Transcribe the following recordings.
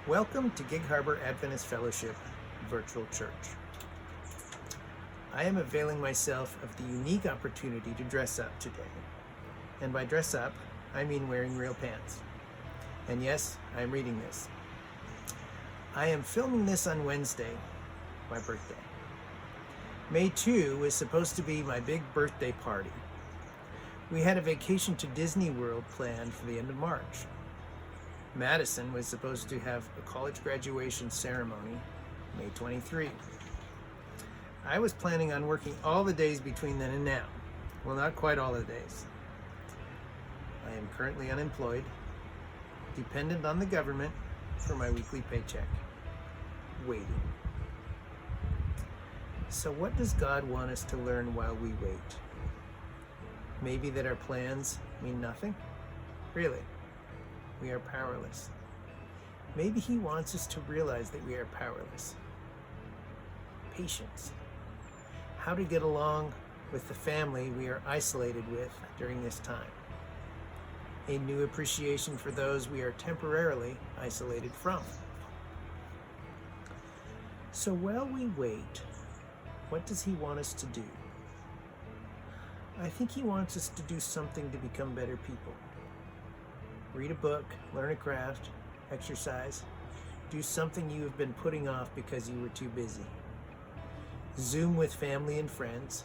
Welcome to Gig Harbor Adventist Fellowship Virtual Church. I am availing myself of the unique opportunity to dress up today. And by dress up, I mean wearing real pants. And yes, I am reading this. I am filming this on Wednesday, my birthday. May 2 was supposed to be my big birthday party. We had a vacation to Disney World planned for the end of March. Madison was supposed to have a college graduation ceremony May 23. I was planning on working all the days between then and now. Well, not quite all the days. I am currently unemployed, dependent on the government for my weekly paycheck, waiting. So what does God want us to learn while we wait? Maybe that our plans mean nothing? Really? We are powerless. Maybe He wants us to realize that we are powerless. Patience. How to get along with the family we are isolated with during this time. A new appreciation for those we are temporarily isolated from. So while we wait, what does He want us to do? I think He wants us to do something to become better people. Read a book, learn a craft, exercise, do something you have been putting off because you were too busy. Zoom with family and friends.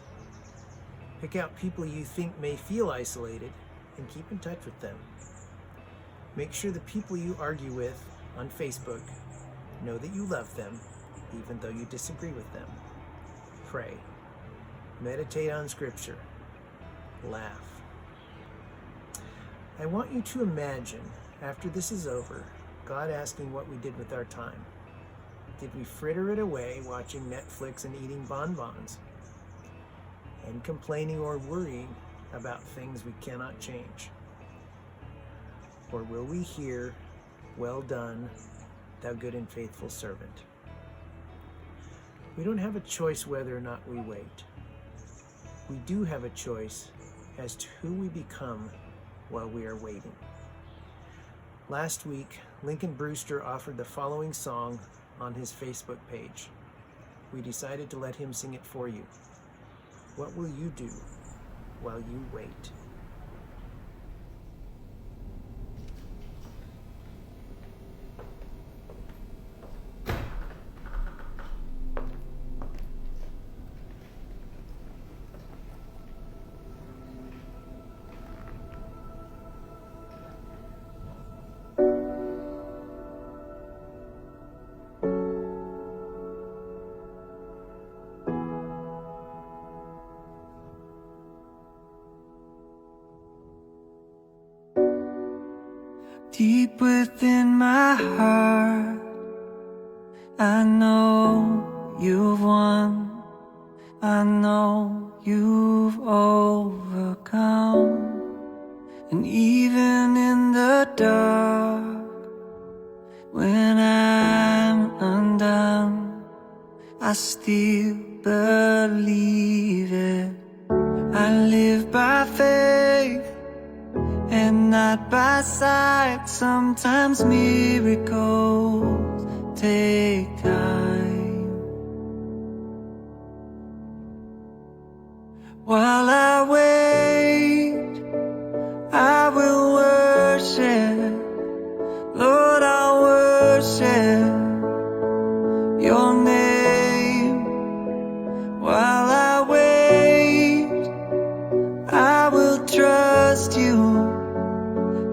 Pick out people you think may feel isolated and keep in touch with them. Make sure the people you argue with on Facebook know that you love them, even though you disagree with them. Pray. Meditate on Scripture. Laugh. I want you to imagine, after this is over, God asking what we did with our time. Did we fritter it away watching Netflix and eating bonbons? And complaining or worrying about things we cannot change? Or will we hear, "Well done, thou good and faithful servant"? We don't have a choice whether or not we wait. We do have a choice as to who we become while we are waiting. Last week, Lincoln Brewster offered the following song on his Facebook page. We decided to let him sing it for you. What will you do while you wait? Deep within my heart, I know you've won. I know you've overcome. And even in the dark, when I'm undone, I still believe it. I live by faith and not by sight. Sometimes miracles take time. While I wait, I will worship. Lord, I'll worship your name. While I wait, I will trust you.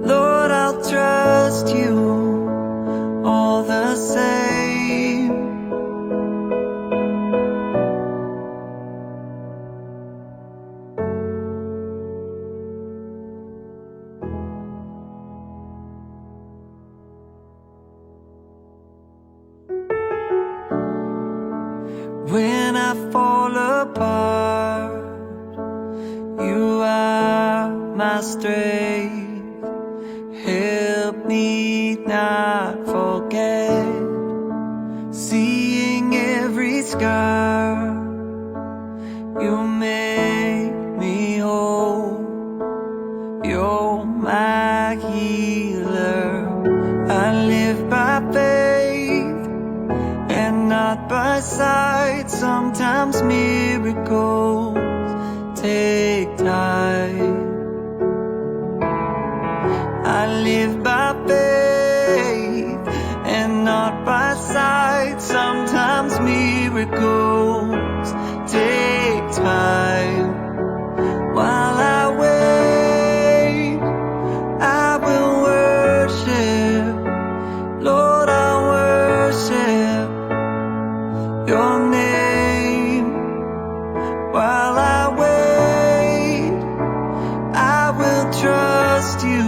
Lord, I'll trust you all the same. When I fall apart, you are my strength. Help me not forget, seeing every scar, you make me whole. You're my healer. I live by faith sometimes miracles take time. I live by faith and not by sight. Sometimes miracles take time. While I wait, I will worship. Lord, I worship your name. While I wait, I will trust you.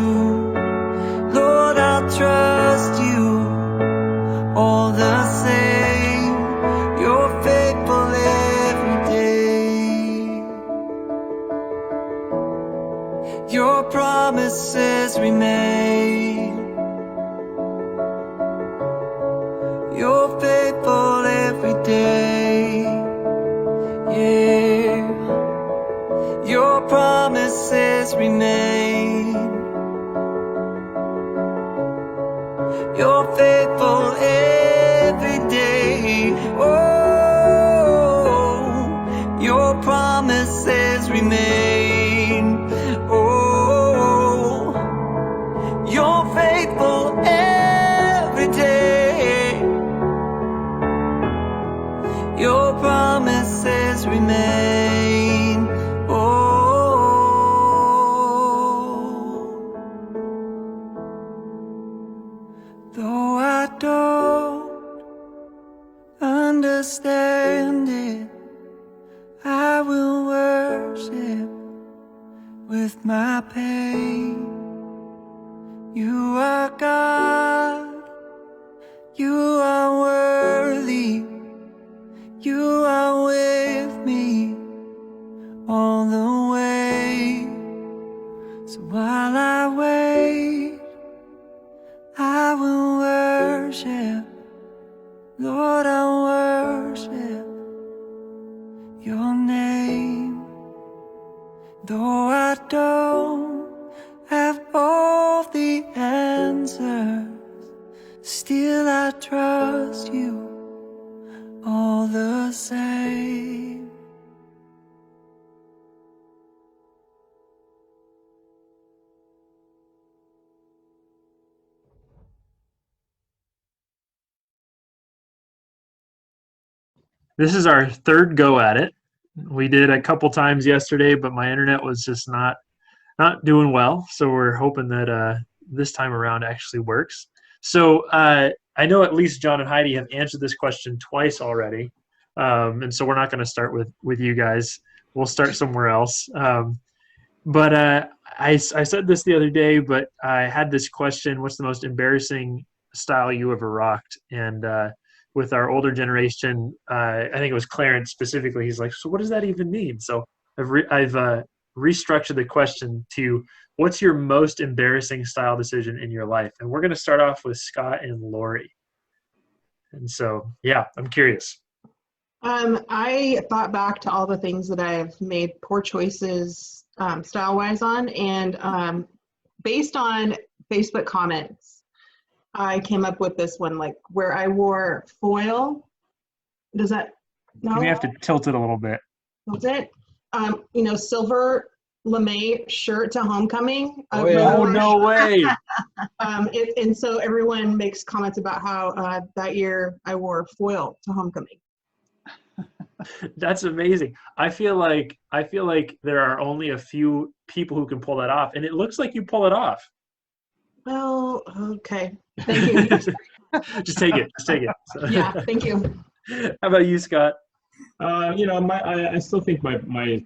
Lord, I'll trust you all the same. You're faithful every day. Your promises remain. You're faithful every day. Yeah. Your promises remain. You're faithful every day. Oh, your promises remain. Oh, you're faithful every day. Your promises remain. Oh, though I don't understand it, I will worship with my pain. You are God, you are worthy, you are with me all the way. So while I wait, I will worship. Lord, I worship your name. Though I don't have all the answers, still I trust you all the same. This is our third go at it. We did a couple times yesterday, but my internet was just not doing well. So we're hoping that this time around actually works. So I know at least John and Heidi have answered this question twice already, and so we're not going to start with you guys. We'll start somewhere else. But I said this the other day, but I had this question: what's the most embarrassing style you ever rocked? And with our older generation, I think it was Clarence specifically. He's like, so what does that even mean? So I've restructured the question to, what's your most embarrassing style decision in your life? And we're going to start off with Scott and Lori. And so, yeah, I'm curious. I thought back to all the things that I've made poor choices style-wise on, and based on Facebook comments, I came up with this one, like where I wore foil. Does that? No. You may have to tilt it a little bit. That's it. Silver lame shirt to homecoming. Oh, no way. And so everyone makes comments about how that year I wore foil to homecoming. That's amazing. I feel like there are only a few people who can pull that off, and it looks like you pull it off. Well, okay. Thank you. Just take it. So. Yeah, thank you. How about you, Scott? I still think my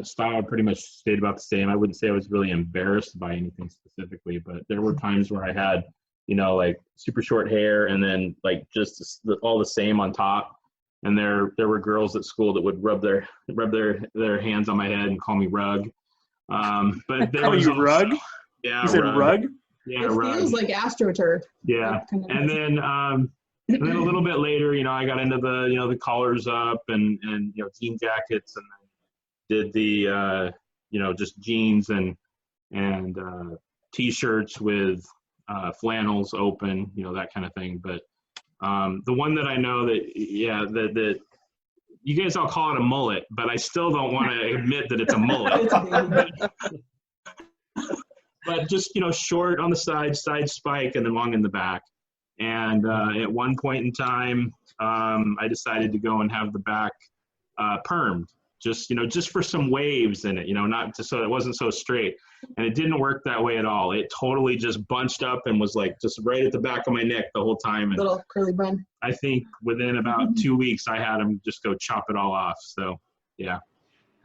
style pretty much stayed about the same. I wouldn't say I was really embarrassed by anything specifically, but there were times where I had, like super short hair and then like just all the same on top. And there were girls at school that would rub their hands on my head and call me Rug. But there was you Rug? Yeah, you said Rug? Yeah, It Rug. feels like AstroTurf. Yeah, and then a little bit later, I got into the collars up and jean jackets, and did the just jeans and t-shirts with flannels open, that kind of thing. But the one that I know that you guys all call it a mullet, but I still don't want to admit that it's a mullet. It's a baby. But just, short on the side spike, and then long in the back. And at one point in time, I decided to go and have the back permed, just for some waves in it, not to, so it wasn't so straight. And it didn't work that way at all. It totally just bunched up and was like just right at the back of my neck the whole time. And Little curly bun. I think within about 2 weeks, I had him just go chop it all off. So, yeah.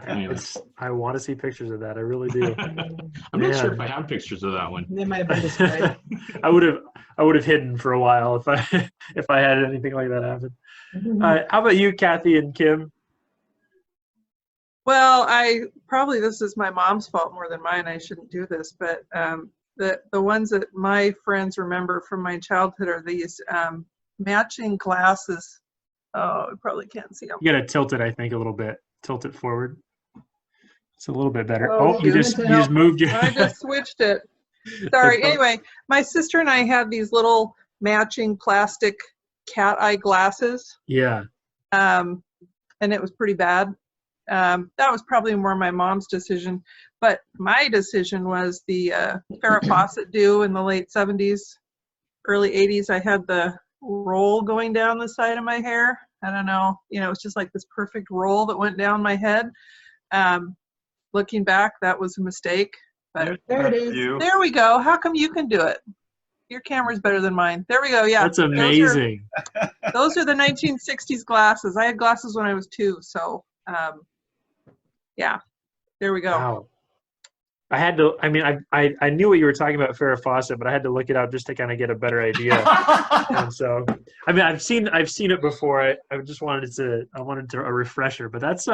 Anyway. I want to see pictures of that. I really do. I'm not sure if I have pictures of that one. They might have been destroyed. I would have hidden for a while if I had anything like that happen. How about you, Kathy and Kim? Well, this is my mom's fault more than mine. I shouldn't do this, but the ones that my friends remember from my childhood are these matching glasses. Oh, you probably can't see them. You got to tilt it, I think, a little bit. Tilt it forward. It's a little bit better. Oh, you just moved your. I just switched it. Sorry. Anyway, my sister and I had these little matching plastic cat eye glasses. Yeah. And it was pretty bad. That was probably more my mom's decision, but my decision was the Farrah Fawcett do in the late 70s, early 80s. I had the roll going down the side of my hair. I don't know, it was just like this perfect roll that went down my head. Looking back, that was a mistake, but There it is. there we go. How come you can do it? Your camera's better than mine. There we go. Yeah. That's amazing. Those are the 1960s glasses. I had glasses when I was 2, so yeah, there we go. Wow. I had to. I mean, I knew what you were talking about, Farrah Fawcett, but I had to look it up just to kind of get a better idea. And so, I mean, I've seen it before. I just wanted a refresher, but that's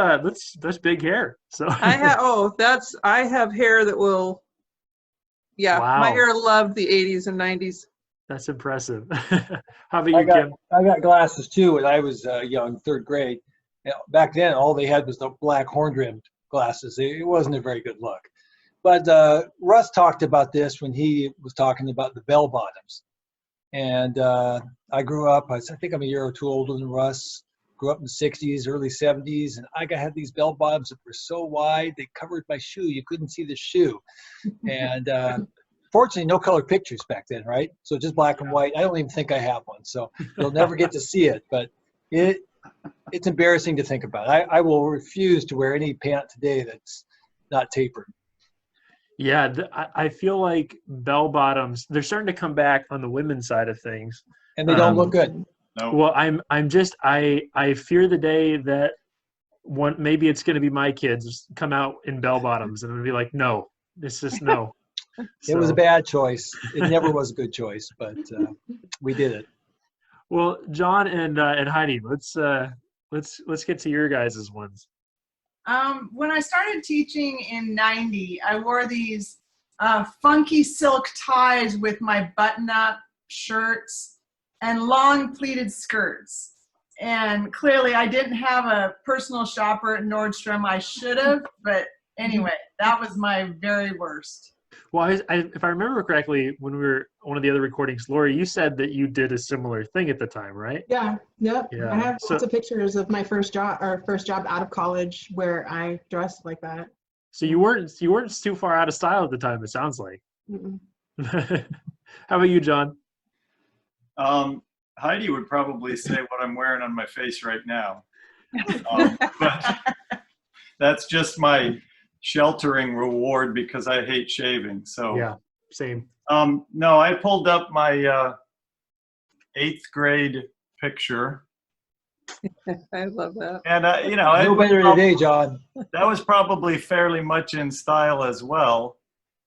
big hair. So I have hair that will. Yeah, wow. My hair loved the 80s and 90s. That's impressive. How about you, Kim? I got glasses too when I was young, 3rd grade. Back then, all they had was the black horn-rimmed glasses. It wasn't a very good look. But Russ talked about this when he was talking about the bell bottoms. And I grew up, I think I'm a year or two older than Russ, grew up in the 60s, early 70s, and I had these bell bottoms that were so wide, they covered my shoe. You couldn't see the shoe. And fortunately, no color pictures back then, right? So just black and white. I don't even think I have one, so you'll never get to see it. But it's embarrassing to think about. I will refuse to wear any pant today that's not tapered. Yeah, I feel like bell bottoms, they're starting to come back on the women's side of things. And they don't look good. No. Well, I fear the day that maybe it's going to be my kids come out in bell bottoms and I'm going to be like, no, it's just no. It was a bad choice. It never was a good choice, but we did it. Well, John and Heidi, let's get to your guys' ones. When I started teaching in '90, I wore these funky silk ties with my button-up shirts and long pleated skirts. And clearly I didn't have a personal shopper at Nordstrom. I should have, but anyway, that was my very worst. Well, if I remember correctly, when we were one of the other recordings, Lori, you said that you did a similar thing at the time, right? Yeah. Yep. Yeah. I have lots of pictures of my first job out of college where I dressed like that. So you weren't too far out of style at the time, it sounds like. Mm-mm. How about you, John? Heidi would probably say what I'm wearing on my face right now. But that's just my sheltering reward because I hate shaving. So yeah, same. No, I pulled up my 8th grade picture. I love that. And No better today, John. that was probably fairly much in style as well.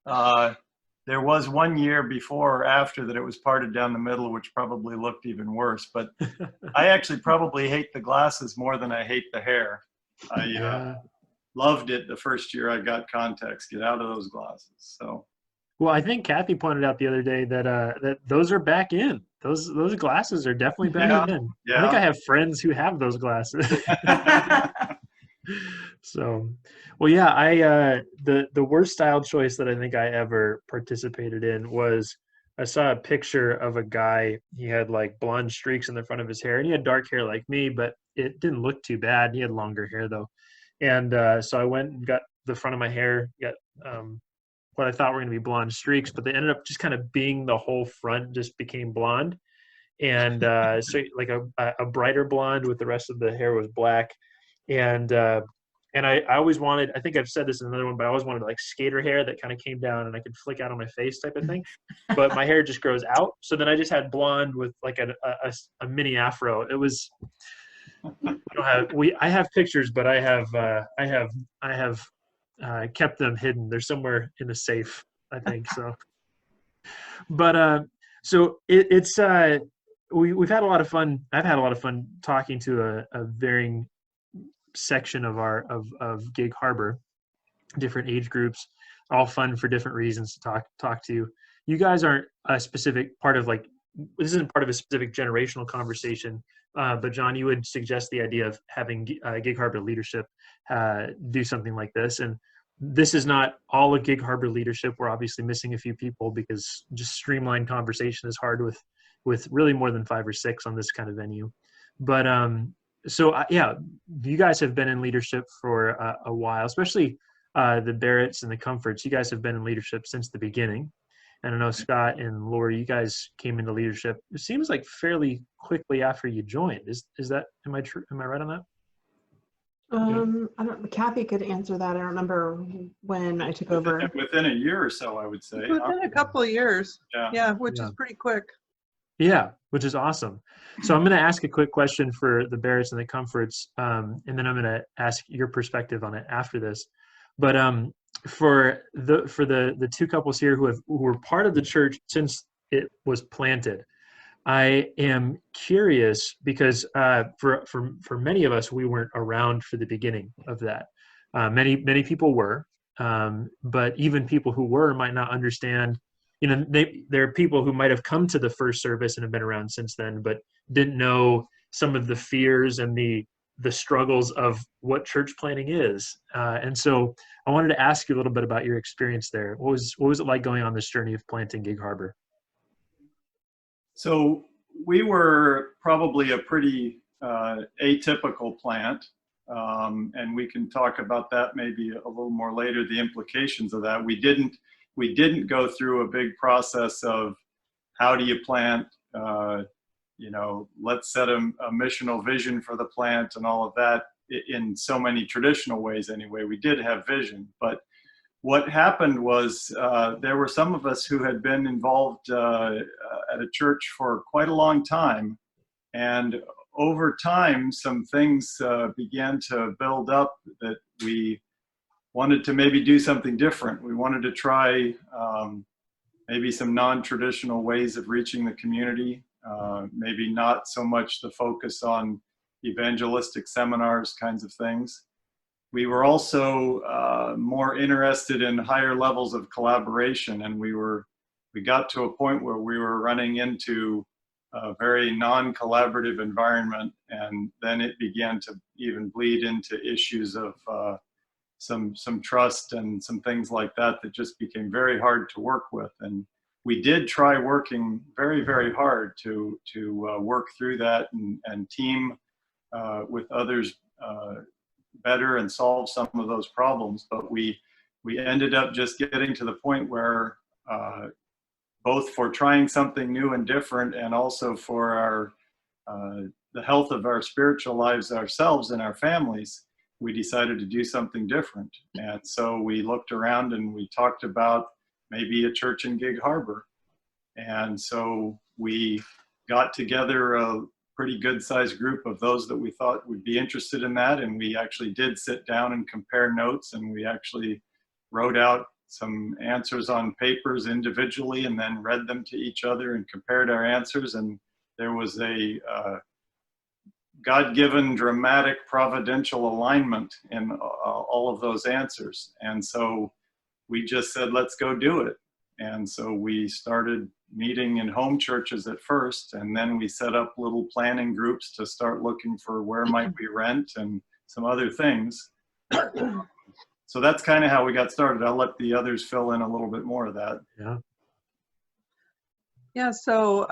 There was one year before or after that it was parted down the middle, which probably looked even worse. But I actually probably hate the glasses more than I hate the hair. I loved it the first year I got contacts. Get out of those glasses. So. Well, I think Kathy pointed out the other day that that those are back in. Those glasses are definitely back in. Yeah. I think I have friends who have those glasses. So, well, yeah, the worst style choice that I think I ever participated in was I saw a picture of a guy. He had like blonde streaks in the front of his hair, and he had dark hair like me, but it didn't look too bad. He had longer hair though, and so I went and got the front of my hair, got what I thought were going to be blonde streaks, but they ended up just kind of being the whole front just became blonde, and so like a brighter blonde with the rest of the hair was black, and I always wanted, I think I've said this in another one, but I always wanted like skater hair that kind of came down and I could flick out on my face type of thing. But my hair just grows out. So then I just had blonde with like a mini afro. It was, I have pictures, but I have kept them hidden. They're somewhere in a safe, I think. So, but so it's we've had a lot of fun. I've had a lot of fun talking to a varying section of Gig Harbor, different age groups, all fun for different reasons to talk to. You guys aren't a specific part of like, this isn't part of a specific generational conversation, but John, you would suggest the idea of having Gig Harbor leadership do something like this. And this is not all of Gig Harbor leadership. We're obviously missing a few people because just streamlined conversation is hard with really more than 5 or 6 on this kind of venue. But so yeah, you guys have been in leadership for a while, especially the Barretts and the Comforts. You guys have been in leadership since the beginning. And I know Scott and Lori, you guys came into leadership, it seems like fairly quickly after you joined. Is that, am I right on that? I don't. Kathy could answer that. I don't remember when I took over. Within a year or so, I would say. Within a couple of years. Yeah, which is pretty quick. Yeah, which is awesome. So I'm going to ask a quick question for the Barretts and the Comforts, and then I'm going to ask your perspective on it after this. But for the two couples here who were part of the church since it was planted, I am curious because for many of us, we weren't around for the beginning of that. Many people were, but even people who were might not understand. You know, there are people who might have come to the first service and have been around since then, but didn't know some of the fears and the struggles of what church planting is. And so I wanted to ask you a little bit about your experience there. What was it like going on this journey of planting Gig Harbor? So we were probably a pretty atypical plant, and we can talk about that maybe a little more later, the implications of that. We didn't go through a big process of how do you plant, let's set a missional vision for the plant and all of that in so many traditional ways anyway. We did have vision, but what happened was there were some of us who had been involved at a church for quite a long time, and over time some things began to build up that we wanted to maybe do something different. We wanted to try maybe some non-traditional ways of reaching the community, maybe not so much the focus on evangelistic seminars kinds of things. We were also more interested in higher levels of collaboration, and we got to a point where we were running into a very non-collaborative environment, and then it began to even bleed into issues of some trust and some things like that just became very hard to work with. And we did try working very, very hard to work through that and team with others better and solve some of those problems. But we ended up just getting to the point where both for trying something new and different, and also for the health of our spiritual lives ourselves and our families, we decided to do something different. And so we looked around and we talked about maybe a church in Gig Harbor. And so we got together a pretty good sized group of those that we thought would be interested in that. And we actually did sit down and compare notes, and we actually wrote out some answers on papers individually and then read them to each other and compared our answers. And there was a God-given, dramatic, providential alignment in all of those answers. And so we just said, let's go do it. And so we started meeting in home churches at first, and then we set up little planning groups to start looking for where might we rent and some other things. So that's kind of how we got started. I'll let the others fill in a little bit more of that. Yeah. Yeah, so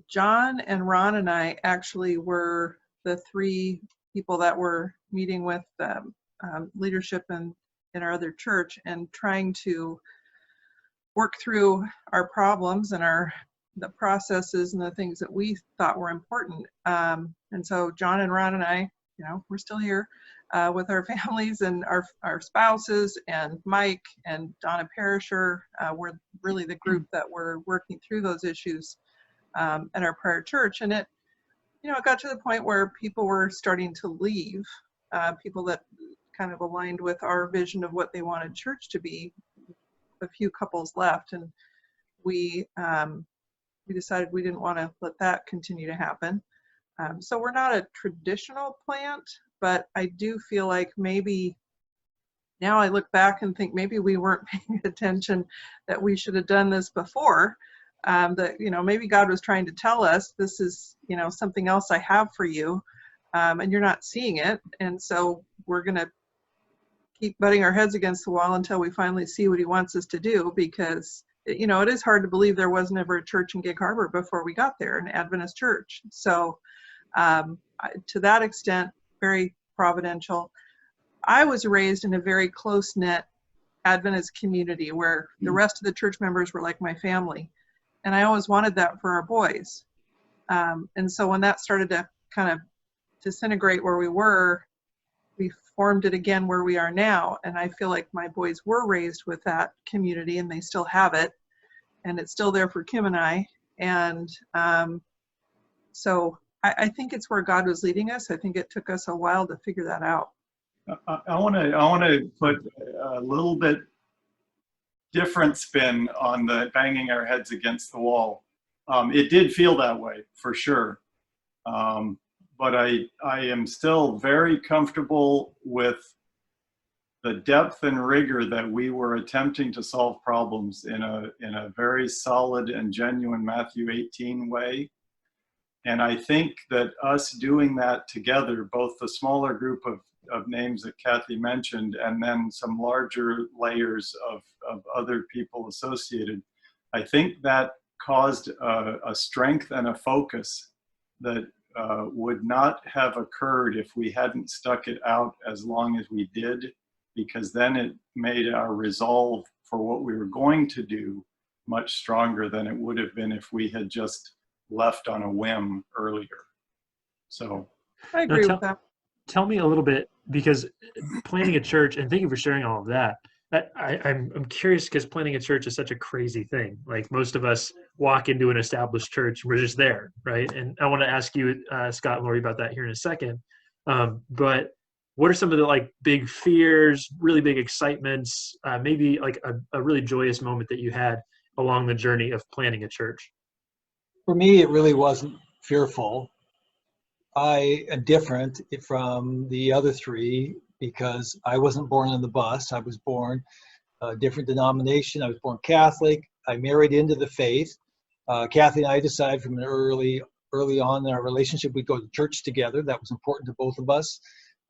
John and Ron and I actually were the three people that were meeting with leadership in our other church and trying to work through our problems and the processes and the things that we thought were important. And so John and Ron and I, we're still here with our families and our spouses, and Mike and Donna Perisher were really the group that were working through those issues in our prior church. And it got to the point where people were starting to leave, people that kind of aligned with our vision of what they wanted church to be. A few couples left, and we decided we didn't want to let that continue to happen. So we're not a traditional plant, but I do feel like maybe now I look back and think maybe we weren't paying attention, that we should have done this before. That maybe God was trying to tell us, this is something else I have for you, and you're not seeing it, and so we're gonna keep butting our heads against the wall until we finally see what he wants us to do, because it is hard to believe there was never a church in Gig Harbor before we got there, an Adventist church. So to that extent, very providential. I was raised in a very close-knit Adventist community where the rest of the church members were like my family, and I always wanted that for our boys. And so when that started to kind of disintegrate where we were, we formed it again where we are now. And I feel like my boys were raised with that community, and they still have it, and it's still there for Kim and I. And so I think it's where God was leading us. I think it took us a while to figure that out. I want to put a little bit different spin on the banging our heads against the wall. It did feel that way for sure. But I am still very comfortable with the depth and rigor that we were attempting to solve problems in a very solid and genuine Matthew 18 way. And I think that us doing that together, both the smaller group of names that Kathy mentioned, and then some larger layers of other people associated, I think that caused a strength and a focus that would not have occurred if we hadn't stuck it out as long as we did, because then it made our resolve for what we were going to do much stronger than it would have been if we had just left on a whim earlier. So I agree with that. Tell me a little bit, because planning a church, and thank you for sharing all of that. I'm curious, because planning a church is such a crazy thing. Like, most of us walk into an established church, we're just there, right? And I want to ask you, Scott and Lori, about that here in a second. But what are some of the big fears, really big excitements, maybe a really joyous moment that you had along the journey of planning a church? For me, it really wasn't fearful. I am different from the other three because I wasn't born on the bus. I was born a different denomination. I was born Catholic. I married into the faith. Kathy and I decided from an early on in our relationship we'd go to church together. That was important to both of us.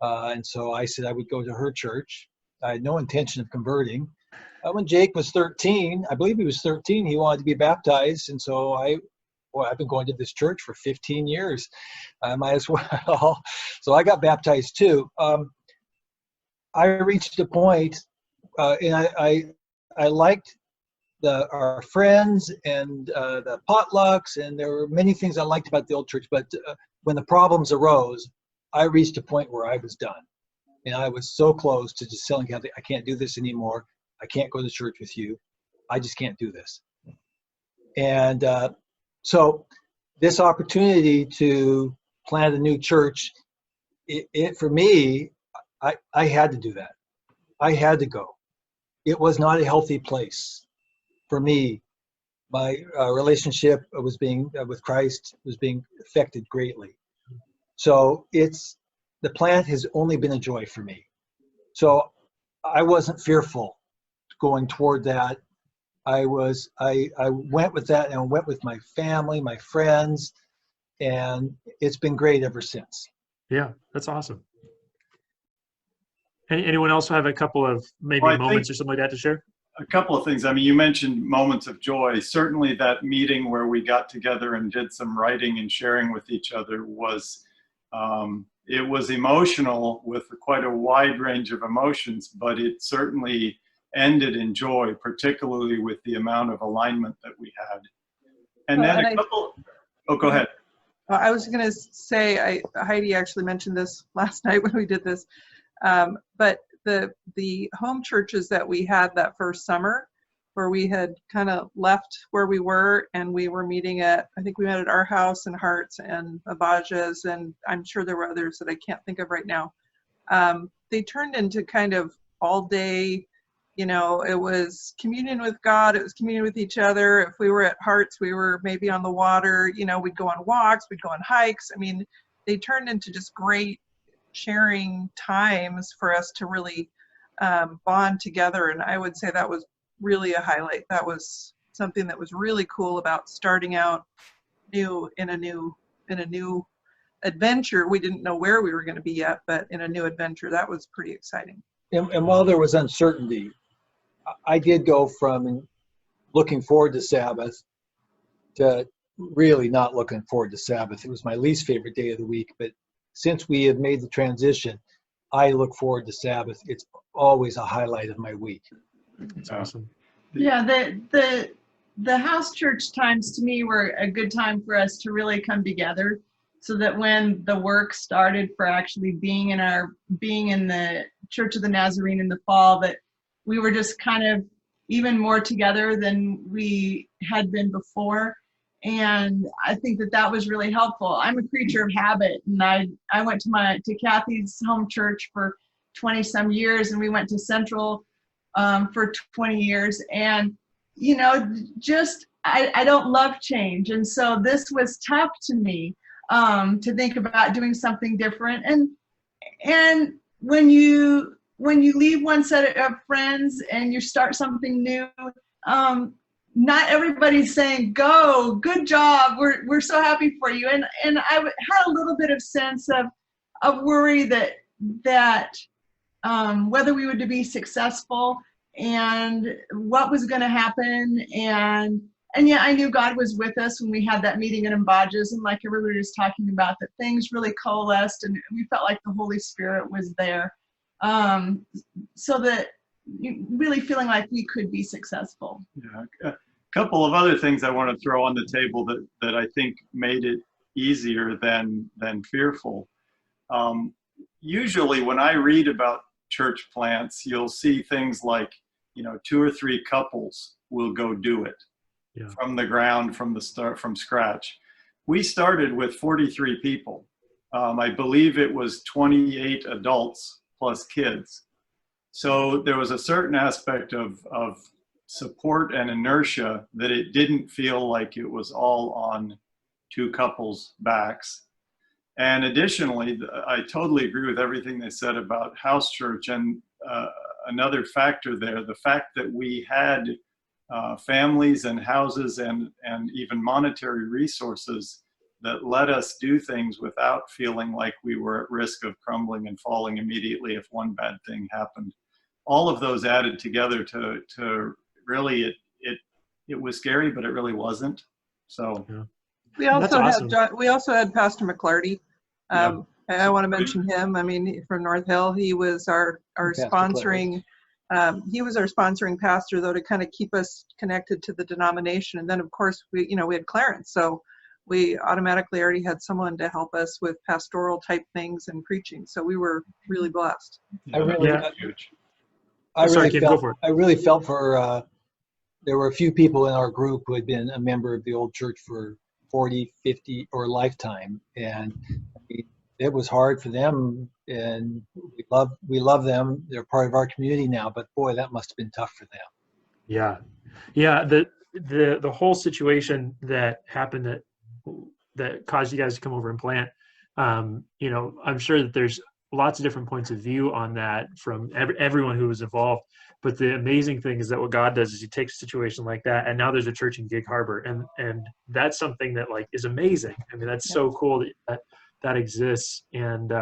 And so I said I would go to her church. I had no intention of converting. When Jake was 13, I believe he was 13, he wanted to be baptized. And so I've been going to this church for 15 years. I might as well. So I got baptized too. I reached a point, and I liked our friends and the potlucks, and there were many things I liked about the old church. But when the problems arose, I reached a point where I was done. And I was so close to just telling Kathy, I can't do this anymore. I can't go to church with you. I just can't do this. And so this opportunity to plant a new church, it for me, I had to do that. I had to go. It was not a healthy place for me. My relationship with Christ was being affected greatly. So the plant has only been a joy for me. So I wasn't fearful going toward that. I went with that, and I went with my family, my friends, and it's been great ever since. Yeah, that's awesome. Anyone else have a couple of maybe moments or something like that to share? A couple of things. I mean, you mentioned moments of joy. Certainly that meeting where we got together and did some writing and sharing with each other was, it was emotional with quite a wide range of emotions, but it certainly ended in joy, particularly with the amount of alignment that we had. And then oh, go ahead. I was going to say, Heidi actually mentioned this last night when we did this, but the home churches that we had that first summer, where we had kind of left where we were and we were meeting at, I think we met at our house and Hearts and Abaja's, and I'm sure there were others that I can't think of right now. They turned into kind of all day, you know, it was communion with God, it was communion with each other. If we were at Hearts, we were maybe on the water, you know, we'd go on walks, we'd go on hikes. I mean, they turned into just great sharing times for us to really bond together. And I would say that was really a highlight. That was something that was really cool about starting out new in a new adventure. We didn't know where we were going to be yet, but in a new adventure, that was pretty exciting. And while there was uncertainty, I did go from looking forward to Sabbath to really not looking forward to Sabbath. It was my least favorite day of the week, but since we have made the transition, I look forward to Sabbath. It's always a highlight of my week. That's awesome. Yeah, the house church times to me were a good time for us to really come together, so that when the work started for actually being in the Church of the Nazarene in the fall, that we were just kind of even more together than we had been before. And I think that was really helpful. I'm a creature of habit, and I went to Kathy's home church for 20 some years, and we went to Central for 20 years. And, you know, just, I don't love change. And so this was tough to me to think about doing something different. And when you leave one set of friends and you start something new, not everybody's saying, go, good job, we're so happy for you. And I had a little bit of sense of worry that whether we would be successful and what was going to happen. And yeah, I knew God was with us when we had that meeting in Mbaja's, and like everybody was talking about, that things really coalesced and we felt like the Holy Spirit was there. So that really feeling like we could be successful. Yeah. A couple of other things I want to throw on the table that I think made it easier than fearful. Usually when I read about church plants, you'll see things like, you know, 2 or 3 couples will go do it from the ground, from scratch. We started with 43 people. I believe it was 28 adults plus kids. So there was a certain aspect of support and inertia that it didn't feel like it was all on 2 couples' backs. And additionally, I totally agree with everything they said about house church. And another factor there, the fact that we had families and houses and even monetary resources that let us do things without feeling like we were at risk of crumbling and falling immediately if one bad thing happened. All of those added together to really, it was scary, but it really wasn't. So we also awesome. we also had Pastor McClarty. I want to mention him. I mean, from North Hill, he was our sponsoring. He was our sponsoring pastor, though, to kind of keep us connected to the denomination. And then, of course, we had Clarence, so we automatically already had someone to help us with pastoral type things and preaching. So we were really blessed. I really felt for. There were a few people in our group who had been a member of the old church for 40, 50, or a lifetime, and it was hard for them. And we love them. They're part of our community now. But boy, that must have been tough for them. Yeah. The whole situation that happened that caused you guys to come over and plant. You know, I'm sure that there's lots of different points of view on that from everyone who was involved. But the amazing thing is that what God does is he takes a situation like that, and now there's a church in Gig Harbor, and that's something that like is amazing. I mean, that's so cool that exists. And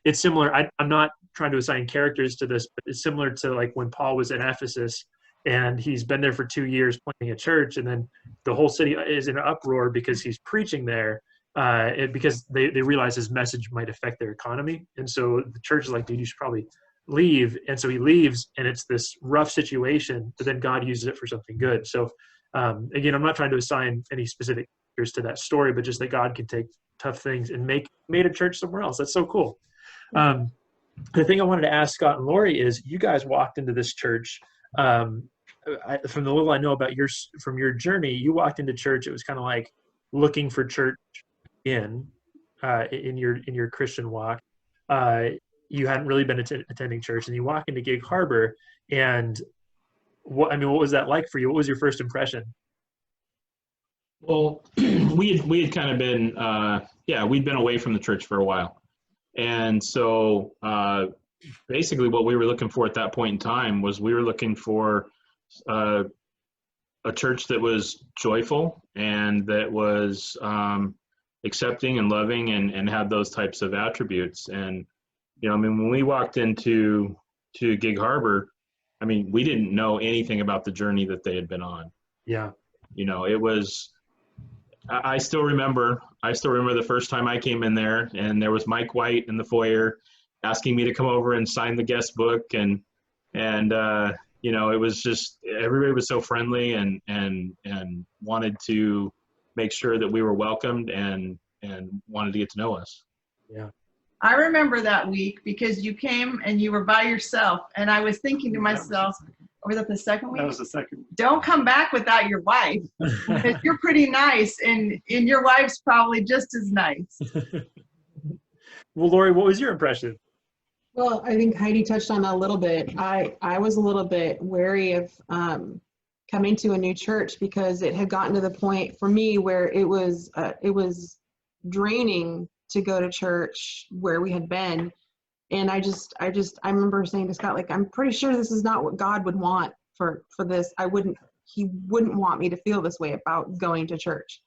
it's similar. I'm not trying to assign characters to this, but it's similar to like when Paul was in Ephesus and he's been there for 2 years planting a church, and then the whole city is in an uproar because he's preaching there, because they realize his message might affect their economy. And so the church is like, dude, you should probably leave. And so he leaves, and it's this rough situation, but then God uses it for something good. So again, I'm not trying to assign any specific characters to that story, but just that God can take tough things and made a church somewhere else. That's so cool. The thing I wanted to ask Scott and Lori is, you guys walked into this church. From the little I know about from your journey, you walked into church. It was kind of like looking for church in your Christian walk. You hadn't really been attending church, and you walk into Gig Harbor. And what was that like for you? What was your first impression? Well, we had kind of been we'd been away from the church for a while, and so basically what we were looking for at that point in time was we were looking for a church that was joyful and that was accepting and loving and had those types of attributes. And when we walked into Gig Harbor, we didn't know anything about the journey that they had been on. Yeah. It was, I still remember the first time I came in there, and there was Mike White in the foyer asking me to come over and sign the guest book. And it was just, everybody was so friendly and wanted to make sure that we were welcomed and wanted to get to know us. Yeah. I remember that week because you came and you were by yourself, and I was thinking to myself, was that the second week? That was the second. Don't come back without your wife, because you're pretty nice, and your wife's probably just as nice. Well, Lori, what was your impression? Well, I think Heidi touched on that a little bit. I was a little bit wary of coming to a new church because it had gotten to the point for me where it was draining to go to church where we had been. And I remember saying to Scott, like, I'm pretty sure this is not what God would want for this. He wouldn't want me to feel this way about going to church.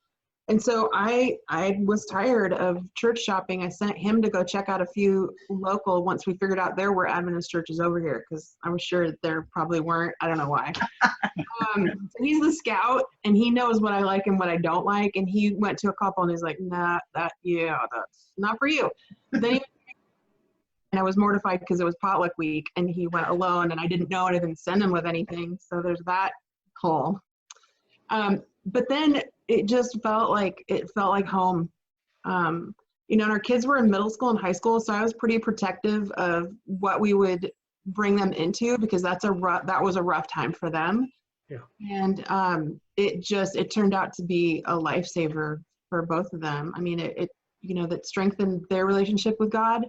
And so I was tired of church shopping. I sent him to go check out a few local, once we figured out there were Adventist churches over here, because I was sure there probably weren't. I don't know why. So he's the scout, and he knows what I like and what I don't like. And he went to a couple, and he's like, nah, that's not for you. Then and I was mortified because it was potluck week, and he went alone, and I didn't know, and I didn't send him with anything. So there's that pull. But then it just felt like home. And our kids were in middle school and high school, so I was pretty protective of what we would bring them into, because that was a rough time for them. Yeah. And it turned out to be a lifesaver for both of them. That strengthened their relationship with God,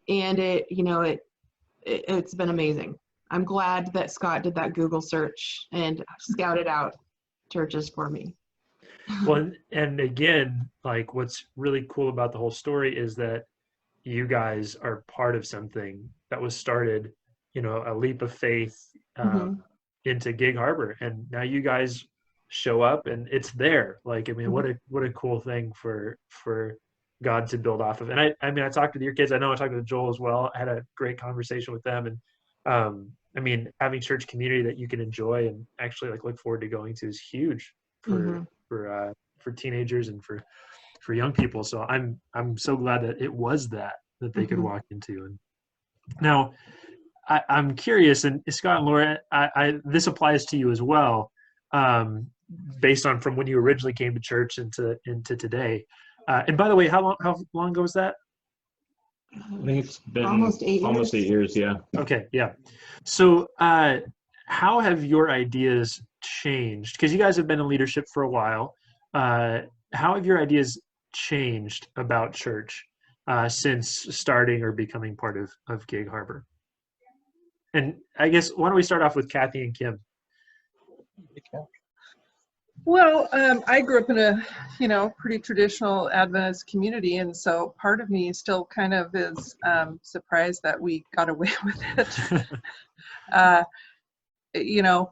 and it's been amazing. I'm glad that Scott did that Google search and scouted out churches for me. Well, and again, like, what's really cool about the whole story is that you guys are part of something that was started, a leap of faith into Gig Harbor, and now you guys show up and it's there. Like, what a cool thing for God to build off of. And I talked with your kids. I know I talked with Joel as well. I had a great conversation with them, and having church community that you can enjoy and actually look forward to going to is huge for teenagers and for young people. So I'm so glad that it was that they could walk into. And now I'm curious, and Scott and Laura, this applies to you as well, based on from when you originally came to church into today. And by the way, how long ago was that? I think it's been almost 8 years. Almost 8 years, yeah. Okay, yeah. So how have your ideas changed? Because you guys have been in leadership for a while. How have your ideas changed about church since starting or becoming part of Gig Harbor? And I guess, why don't we start off with Kathy and Kim? Well, I grew up in a, pretty traditional Adventist community, and so part of me still kind of is surprised that we got away with it.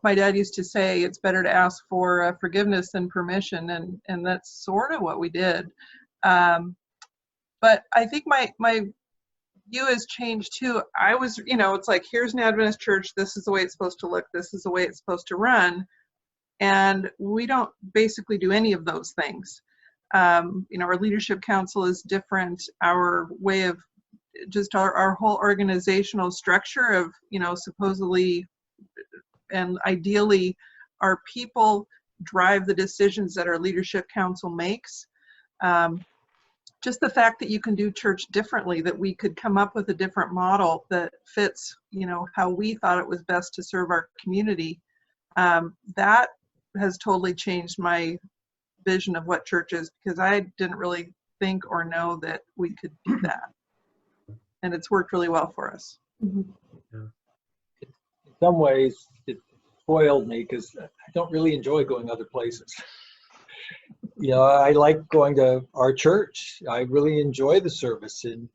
My dad used to say it's better to ask for forgiveness than permission, and that's sort of what we did. But I think my view has changed too. I was, it's like, here's an Adventist church. This is the way it's supposed to look. This is the way it's supposed to run. And we don't basically do any of those things. Our leadership council is different. Our way of just our whole organizational structure of, supposedly and ideally our people drive the decisions that our leadership council makes. Just the fact that you can do church differently, that we could come up with a different model that fits, how we thought it was best to serve our community. That has totally changed my vision of what church is, because I didn't really think or know that we could do that. And it's worked really well for us. In some ways, it spoiled me because I don't really enjoy going other places. I like going to our church. I really enjoy the service, and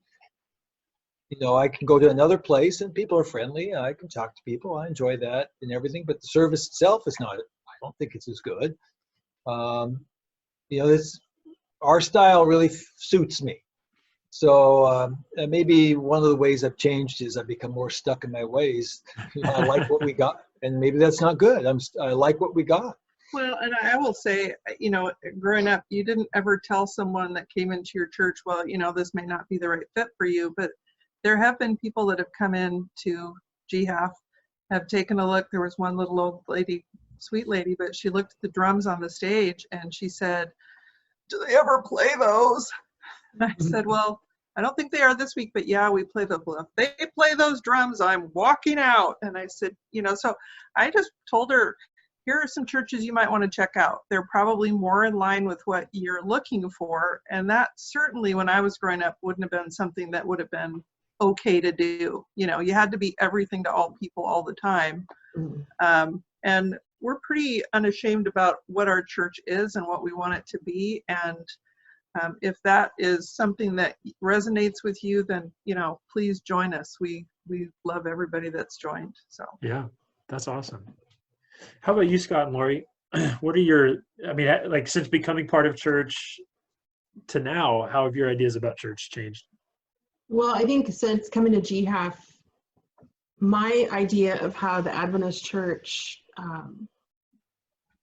I can go to another place and people are friendly. I can talk to people. I enjoy that and everything, but the service itself is not. I don't think it's as good. Our style really suits me. So maybe one of the ways I've changed is I've become more stuck in my ways. I like what we got, and maybe that's not good. I like what we got. Well, and I will say, growing up, you didn't ever tell someone that came into your church, well, this may not be the right fit for you, but there have been people that have come in to GHAF, have taken a look. There was one little old lady, sweet lady, but she looked at the drums on the stage and she said, do they ever play those? And I said, well, I don't think they are this week, but yeah, we play the bluff. They play those drums, I'm walking out. And I said, so I just told her, here are some churches you might want to check out. They're probably more in line with what you're looking for. And that certainly, when I was growing up, wouldn't have been something that would have been okay to do. You had to be everything to all people all the time. And we're pretty unashamed about what our church is and what we want it to be. And if that is something that resonates with you, then, please join us. We love everybody that's joined. So yeah, that's awesome. How about you, Scott and Lori? What are like, since becoming part of church to now, how have your ideas about church changed? Well, I think since coming to GHAF, my idea of how the Adventist church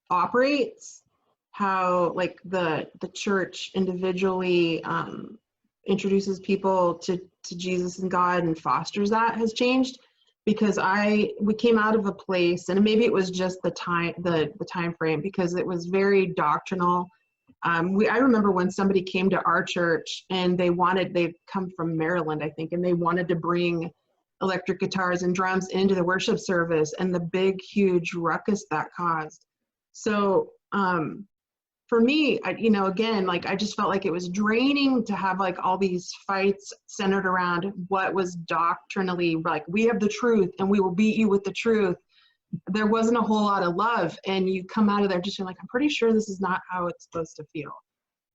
operates, how like the church individually introduces people to Jesus and God and fosters that, has changed. Because we came out of a place, and maybe it was just the time frame, because it was very doctrinal. I remember when somebody came to our church and they'd come from Maryland, I think, and they wanted to bring electric guitars and drums into the worship service, and the big, huge ruckus that caused. So for me, again, like, I just felt like it was draining to have like all these fights centered around what was doctrinally, like, we have the truth and we will beat you with the truth. There wasn't a whole lot of love, and you come out of there just like, I'm pretty sure this is not how it's supposed to feel.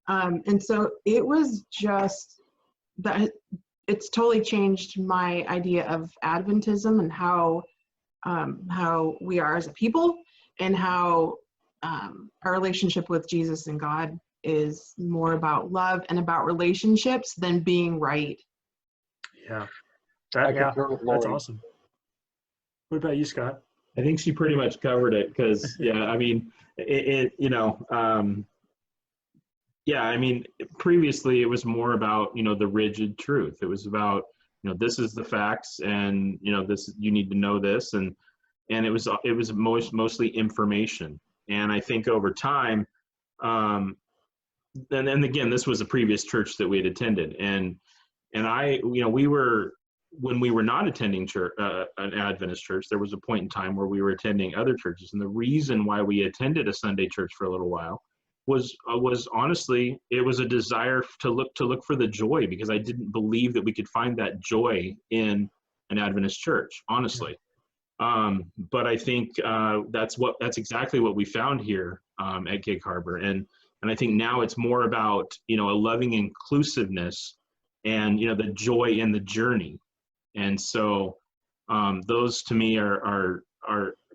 And so it was just that it's totally changed my idea of Adventism and how we are as a people, and how our relationship with Jesus and God is more about love and about relationships than being right. Yeah, That's awesome. What about you, Scott? I think she pretty much covered it, because previously it was more about, the rigid truth. It was about, this is the facts, and, this, you need to know this. And it was mostly information. And I think over time, and again, this was a previous church that we had attended. And when we were not attending church, an Adventist church, there was a point in time where we were attending other churches. And the reason why we attended a Sunday church for a little while was honestly, it was a desire to look for the joy, because I didn't believe that we could find that joy in an Adventist church, honestly. But I think that's exactly what we found here at Gig Harbor. And I think now it's more about, a loving inclusiveness and, the joy in the journey. And so those to me are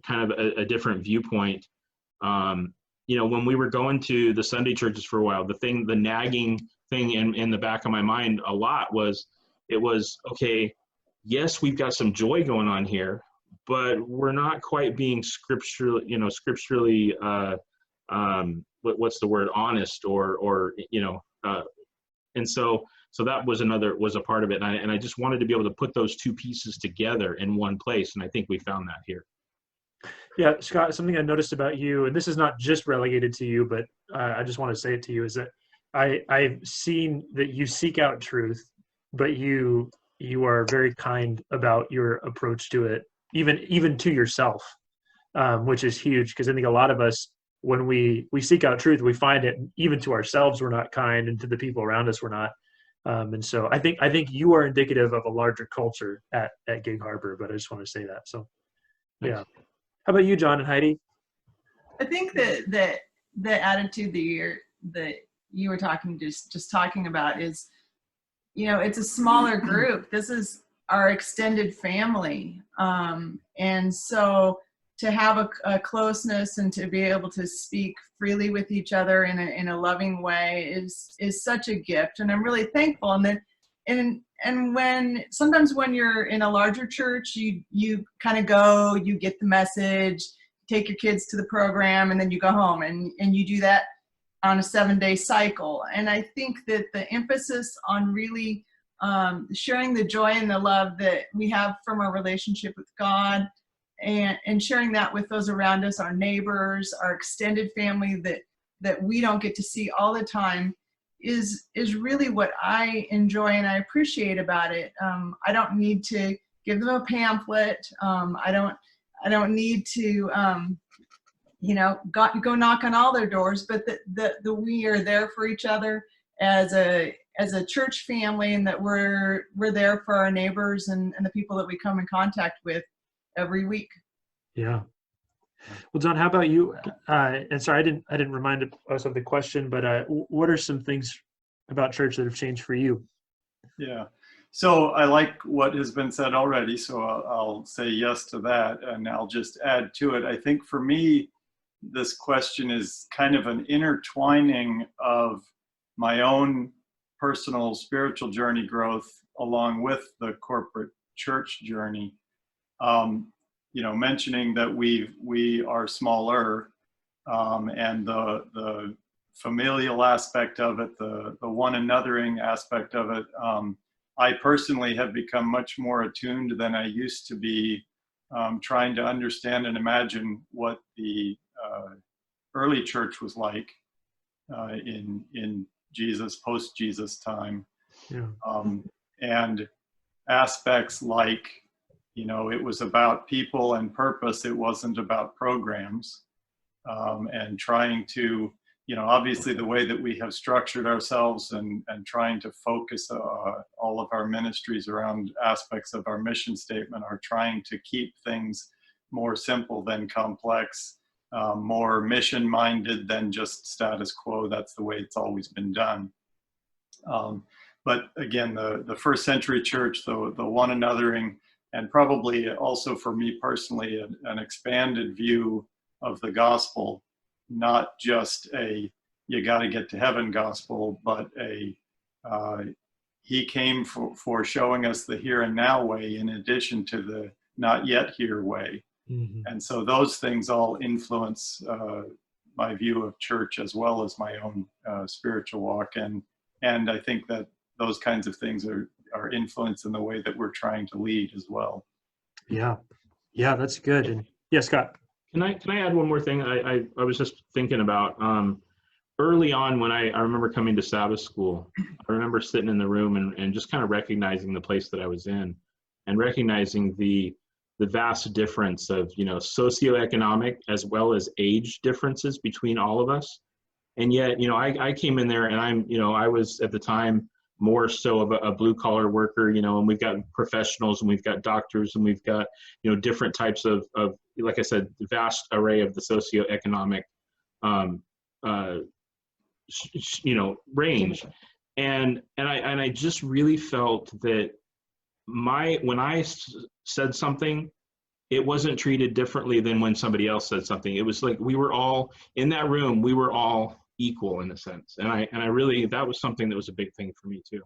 kind of a different viewpoint. When we were going to the Sunday churches for a while, the nagging thing in the back of my mind a lot was, it was, okay, yes, we've got some joy going on here, but we're not quite being scripturally, what's the word, honest, or and so that was a part of it. And I just wanted to be able to put those two pieces together in one place. And I think we found that here. Yeah, Scott, something I noticed about you, and this is not just relegated to you, but I just want to say it to you, is that I've seen that you seek out truth, but you are very kind about your approach to it, even to yourself, which is huge, because I think a lot of us, when we seek out truth, we find it even to ourselves we're not kind, and to the people around us we're not. And so I think you are indicative of a larger culture at Gig Harbor, but I just want to say that. So yeah. How about you, John and Heidi? I think that the attitude that you were just talking about is, it's a smaller group. This is our extended family, and so to have a closeness and to be able to speak freely with each other in a loving way is such a gift, and I'm really thankful. And sometimes when you're in a larger church, you kind of go, you get the message, take your kids to the program, and then you go home, and you do that on a 7-day cycle. And I think that the emphasis on really sharing the joy and the love that we have from our relationship with God, and sharing that with those around us, our neighbors, our extended family that we don't get to see all the time, is really what I enjoy and I appreciate about it. I don't need to give them a pamphlet. I don't need to go knock on all their doors, but that we are there for each other as a church family, and that we're there for our neighbors and the people that we come in contact with every week. Yeah. Well, John, how about you? And sorry, I didn't remind us of the question, but what are some things about church that have changed for you? Yeah. So I like what has been said already, so I'll say yes to that, and I'll just add to it. I think for me, this question is kind of an intertwining of my own personal spiritual journey growth along with the corporate church journey. Mentioning that we are smaller, and the familial aspect of it, the one anothering aspect of it. I personally have become much more attuned than I used to be, trying to understand and imagine what the early church was like in Jesus, post-Jesus time. Yeah. And aspects like, it was about people and purpose. It wasn't about programs. And trying to, obviously the way that we have structured ourselves and trying to focus all of our ministries around aspects of our mission statement are trying to keep things more simple than complex, more mission-minded than just status quo. That's the way it's always been done. But again, the first century church, the one anothering, and probably also for me personally, an expanded view of the gospel, not just a you got to get to heaven gospel, but he came for showing us the here and now way in addition to the not yet here way. Mm-hmm. And so those things all influence my view of church as well as my own spiritual walk. And I think that those kinds of things are influenced in the way that we're trying to lead as well. Yeah, that's good. And yeah, Scott. Can I add one more thing? I was just thinking about early on when I remember coming to Sabbath school. I remember sitting in the room and just kind of recognizing the place that I was in, and recognizing the vast difference of socioeconomic as well as age differences between all of us. And yet I came in there and I was at the time more so of a blue collar worker, and we've got professionals and we've got doctors and we've got, different types of, like I said, the vast array of the socioeconomic, range. And I just really felt that when I said something, it wasn't treated differently than when somebody else said something. It was like we were all in that room, we were all equal in a sense. And I really, that was something that was a big thing for me too.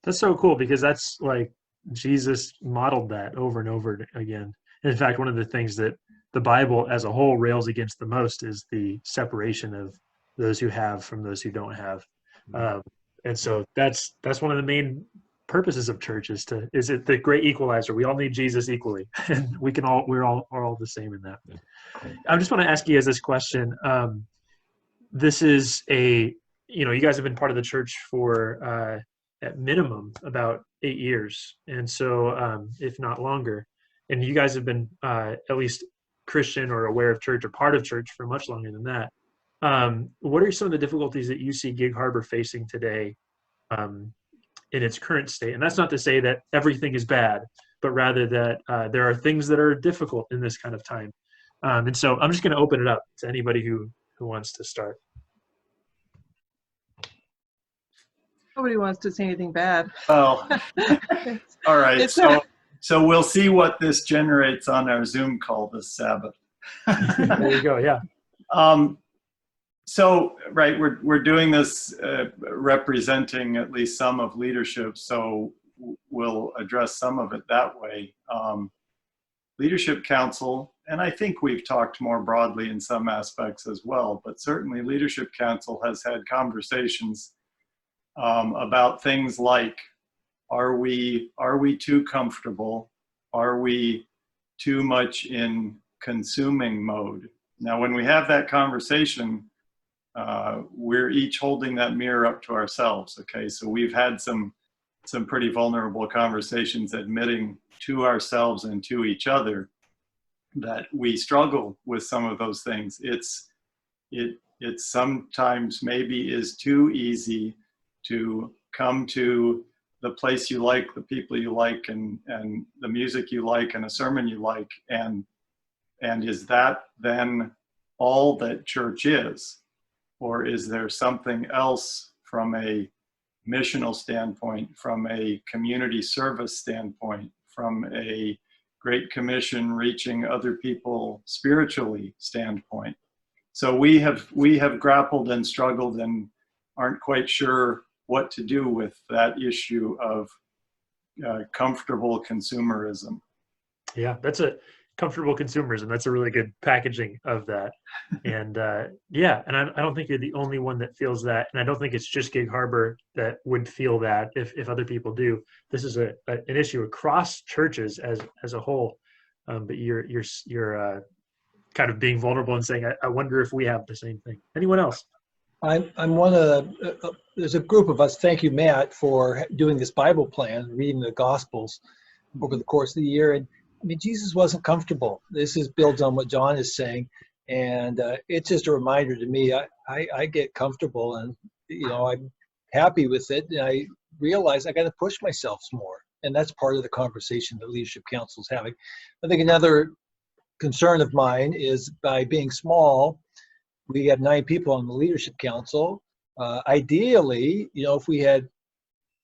That's so cool, because that's like Jesus modeled that over and over again. In fact, one of the things that the Bible as a whole rails against the most is the separation of those who have from those who don't have. And so that's one of the main purposes of church, is it the great equalizer. We all need Jesus equally, and we're all the same in that. I just want to ask you guys this question. This is you guys have been part of the church for at minimum about 8 years, and so if not longer, and you guys have been at least Christian or aware of church or part of church for much longer than that. What are some of the difficulties that you see Gig Harbor facing today in its current state? And that's not to say that everything is bad, but rather that there are things that are difficult in this kind of time. And so I'm just going to open it up to anybody who wants to start. Nobody wants to say anything bad. Well, all right. It's So we'll see what this generates on our Zoom call this Sabbath. There you go. Yeah. So, right, we're doing this representing at least some of leadership, so we'll address some of it that way. Leadership Council, and I think we've talked more broadly in some aspects as well, but certainly Leadership Council has had conversations about things like, are we too comfortable? Are we too much in consuming mode? Now, when we have that conversation, we're each holding that mirror up to ourselves. Okay, so we've had some pretty vulnerable conversations, admitting to ourselves and to each other that we struggle with some of those things. It sometimes maybe is too easy to come to the place you like, the people you like, and the music you like, and a sermon you like, and is that then all that church is? Or is there something else from a missional standpoint, from a community service standpoint, from a Great Commission reaching other people spiritually standpoint? So we have grappled and struggled and aren't quite sure what to do with that issue of comfortable consumerism. Yeah, that's a comfortable consumerism. That's a really good packaging of that. And yeah, and I don't think you're the only one that feels that. And I don't think it's just Gig Harbor that would feel that if other people do. This is an issue across churches as a whole. But you're kind of being vulnerable and saying, I wonder if we have the same thing. Anyone else? I'm one of the, there's a group of us. Thank you, Matt, for doing this Bible plan, reading the Gospels over the course of the year. And I mean, Jesus wasn't comfortable. This is builds on what John is saying. And it's just a reminder to me, I get comfortable and, I'm happy with it. And I realize I got to push myself some more. And that's part of the conversation that Leadership Council is having. I think another concern of mine is by being small, we have 9 people on the Leadership Council. Ideally, if we had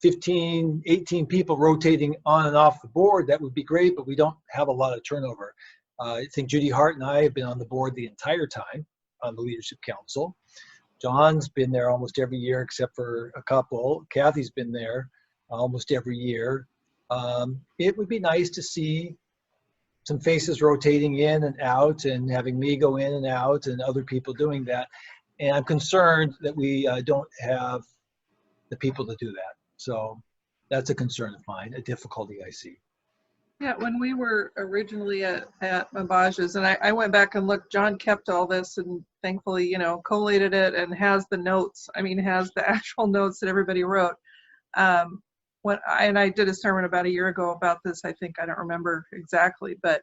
15, 18 people rotating on and off the board, that would be great, but we don't have a lot of turnover. I think Judy Hart and I have been on the board the entire time on the Leadership Council. John's been there almost every year except for a couple. Kathy's been there almost every year. It would be nice to see some faces rotating in and out and having me go in and out and other people doing that. And I'm concerned that we don't have the people to do that. So that's a concern of mine, a difficulty I see. Yeah, when we were originally at Mabaja's, and I went back and looked, John kept all this and thankfully, collated it and has the notes. Has the actual notes that everybody wrote. I did a sermon about a year ago about this. I think I don't remember exactly, but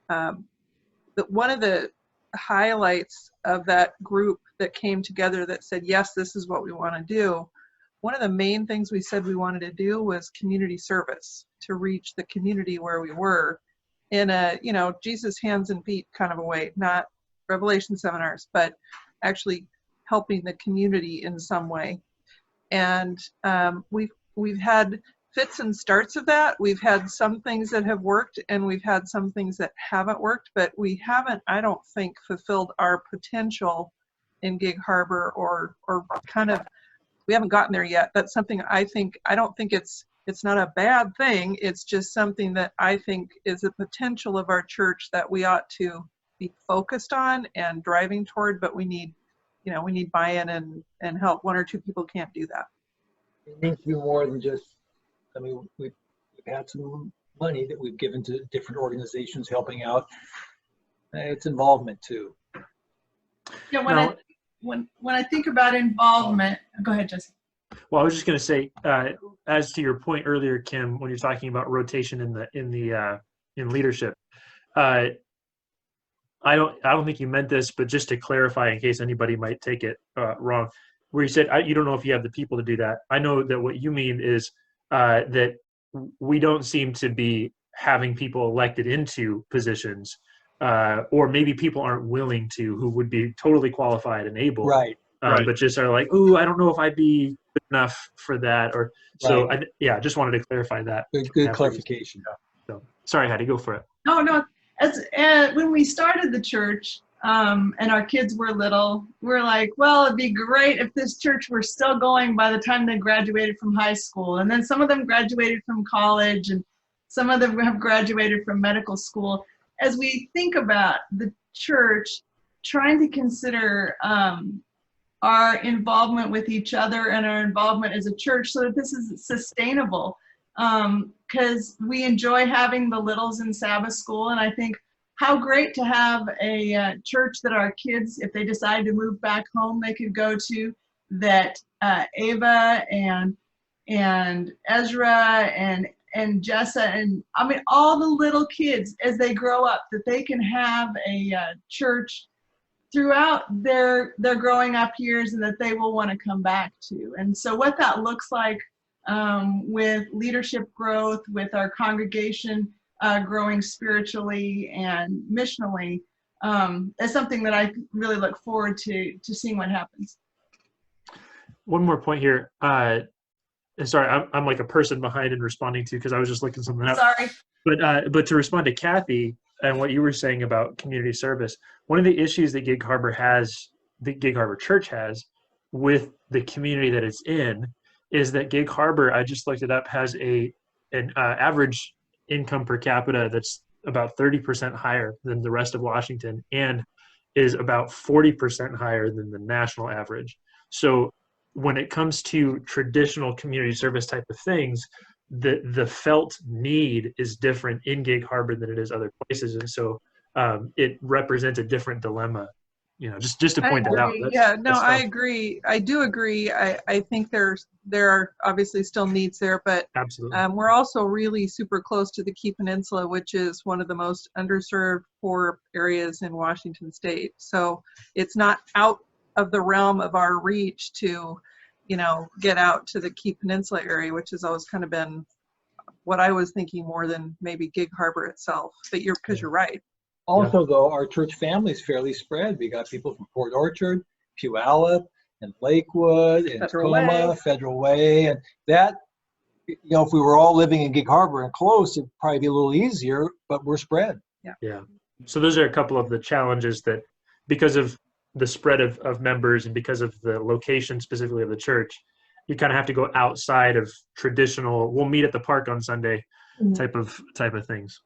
one of the highlights of that group that came together that said, yes, this is what we want to do. One of the main things we said we wanted to do was community service, to reach the community where we were in a, Jesus hands and feet kind of a way, not Revelation seminars, but actually helping the community in some way. And we've had fits and starts of that. We've had some things that have worked and we've had some things that haven't worked, but we haven't, I don't think, fulfilled our potential in Gig Harbor or kind of, we haven't gotten there yet. That's something I don't think it's it's not a bad thing. It's just something that I think is a potential of our church that we ought to be focused on and driving toward, but we need, we need buy-in and help. One or two people can't do that. It needs to be more than just, I mean, we've had some money that we've given to different organizations helping out. It's involvement too. Yeah, Now- when I think about involvement, go ahead, Jesse. Well, I was just going to say, as to your point earlier, Kim, when you're talking about rotation in leadership, I don't think you meant this, but just to clarify, in case anybody might take it wrong, where you said you don't know if you have the people to do that. I know that what you mean is that we don't seem to be having people elected into positions, or maybe people aren't willing to, who would be totally qualified and able. Right. Right. But just are like, ooh, I don't know if I'd be good enough for that. Or so, Right. just wanted to clarify that. Good clarification. So, sorry, Heidi, go for it. No. As when we started the church, and our kids were little, we're like, well, it'd be great if this church were still going by the time they graduated from high school. And then some of them graduated from college, and some of them have graduated from medical school. As we think about the church, trying to consider our involvement with each other and our involvement as a church so that this is sustainable, because we enjoy having the littles in Sabbath school, and I think how great to have a church that our kids, if they decide to move back home, they could go to, that Ava and Ezra and Jessa, and I mean all the little kids as they grow up, that they can have a church throughout their growing up years, and that they will want to come back to. And so what that looks like with leadership growth, with our congregation growing spiritually and missionally, is something that I really look forward to seeing what happens. One more point here. Sorry, I'm like a person behind in responding to, because I was just looking something up. Sorry. But to respond to Kathy and what you were saying about community service, one of the issues that Gig Harbor Church has with the community that it's in is that Gig Harbor, I just looked it up, has an average income per capita that's about 30% higher than the rest of Washington, and is about 40% higher than the national average. So when it comes to traditional community service type of things, the felt need is different in Gig Harbor than it is other places, and so it represents a different dilemma. Just to point that out. I agree. I do agree. I think there are obviously still needs there, but absolutely, we're also really super close to the Key Peninsula, which is one of the most underserved poor areas in Washington State. So it's not out of the realm of our reach to, get out to the Key Peninsula area, which has always kind of been what I was thinking more than maybe Gig Harbor itself. But you're right. Also, though, our church family is fairly spread. We got people from Port Orchard, Puyallup, and Lakewood, and Tacoma, Federal Way, and that, if we were all living in Gig Harbor and close, it'd probably be a little easier, but we're spread. Yeah. So those are a couple of the challenges that, because of the spread of members and because of the location specifically of the church, you kind of have to go outside of traditional, we'll meet at the park on Sunday type of things.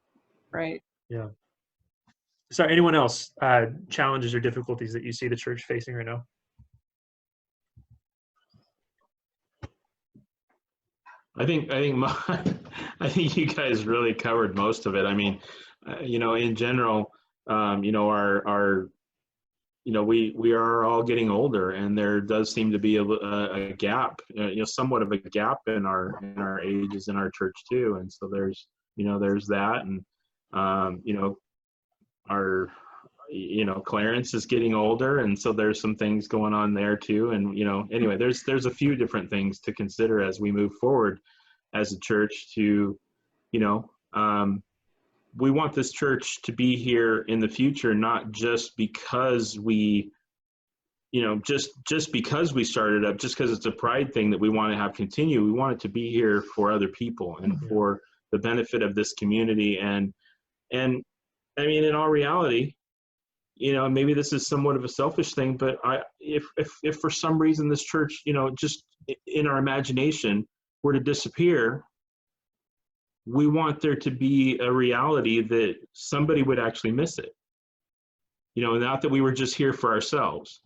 Right. Yeah. So anyone else, challenges or difficulties that you see the church facing right now? I think you guys really covered most of it. I mean, in general, we are all getting older, and there does seem to be a gap, somewhat of a gap in our ages in our church too. And so there's that, and our Clarence is getting older, and so there's some things going on there too. And anyway, there's a few different things to consider as we move forward as a church to, we want this church to be here in the future, not just because we, just because we started up, just because it's a pride thing that we want to have continue. We want it to be here for other people and for the benefit of this community. And I mean, in all reality, maybe this is somewhat of a selfish thing, but if for some reason this church, just in our imagination were to disappear, we want there to be a reality that somebody would actually miss it. You know, not that we were just here for ourselves.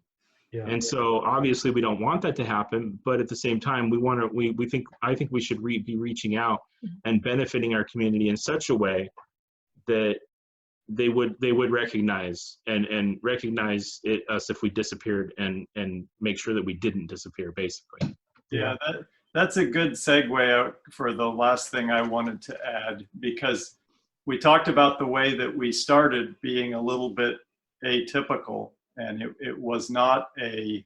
Yeah. And so obviously we don't want that to happen, but at the same time, I think we should be reaching out and benefiting our community in such a way that they would recognize and recognize us if we disappeared, and make sure that we didn't disappear, basically. Yeah, that's a good segue out for the last thing I wanted to add, because we talked about the way that we started being a little bit atypical, and it was not a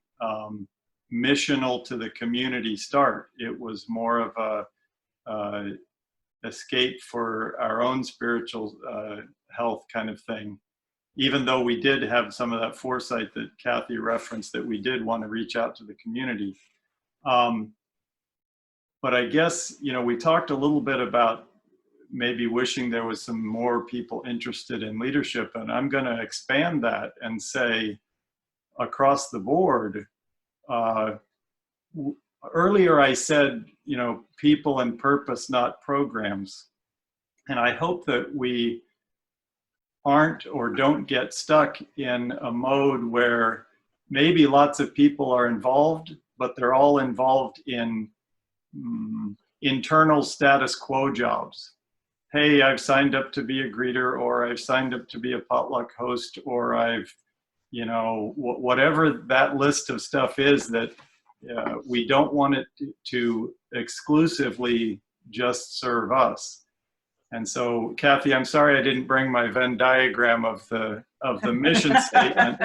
missional to the community start. It was more of a escape for our own spiritual health kind of thing, even though we did have some of that foresight that Kathy referenced, that we did want to reach out to the community. But I guess, you know, we talked a little bit about maybe wishing there was some more people interested in leadership, and I'm going to expand that and say across the board. Earlier I said, you know, people and purpose, not programs. And I hope that we aren't or don't get stuck in a mode where maybe lots of people are involved, but they're all involved in internal status quo jobs. Hey, I've signed up to be a greeter, or I've signed up to be a potluck host, or I've, you know, whatever that list of stuff is, that we don't want it to exclusively just serve us. And so, Kathy, I'm sorry I didn't bring my Venn diagram of the mission statement.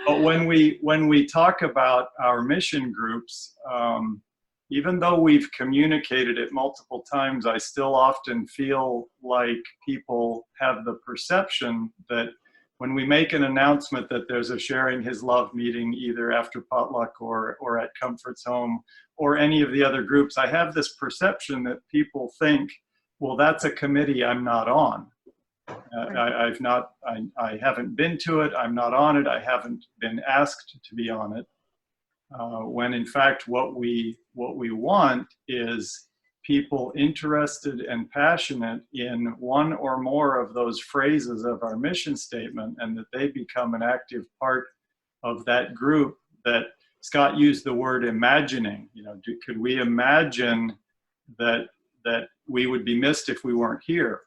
But when we talk about our mission groups, even though we've communicated it multiple times, I still often feel like people have the perception that when we make an announcement that there's a Sharing His Love meeting, either after potluck or at Comfort's home or any of the other groups, I have this perception that people think, well, that's a committee I'm not on. I haven't been to it. I'm not on it. I haven't been asked to be on it. When in fact, what we want is people interested and passionate in one or more of those phrases of our mission statement, and that they become an active part of that group. That Scott used the word imagining. You know, could we imagine that we would be missed if we weren't here?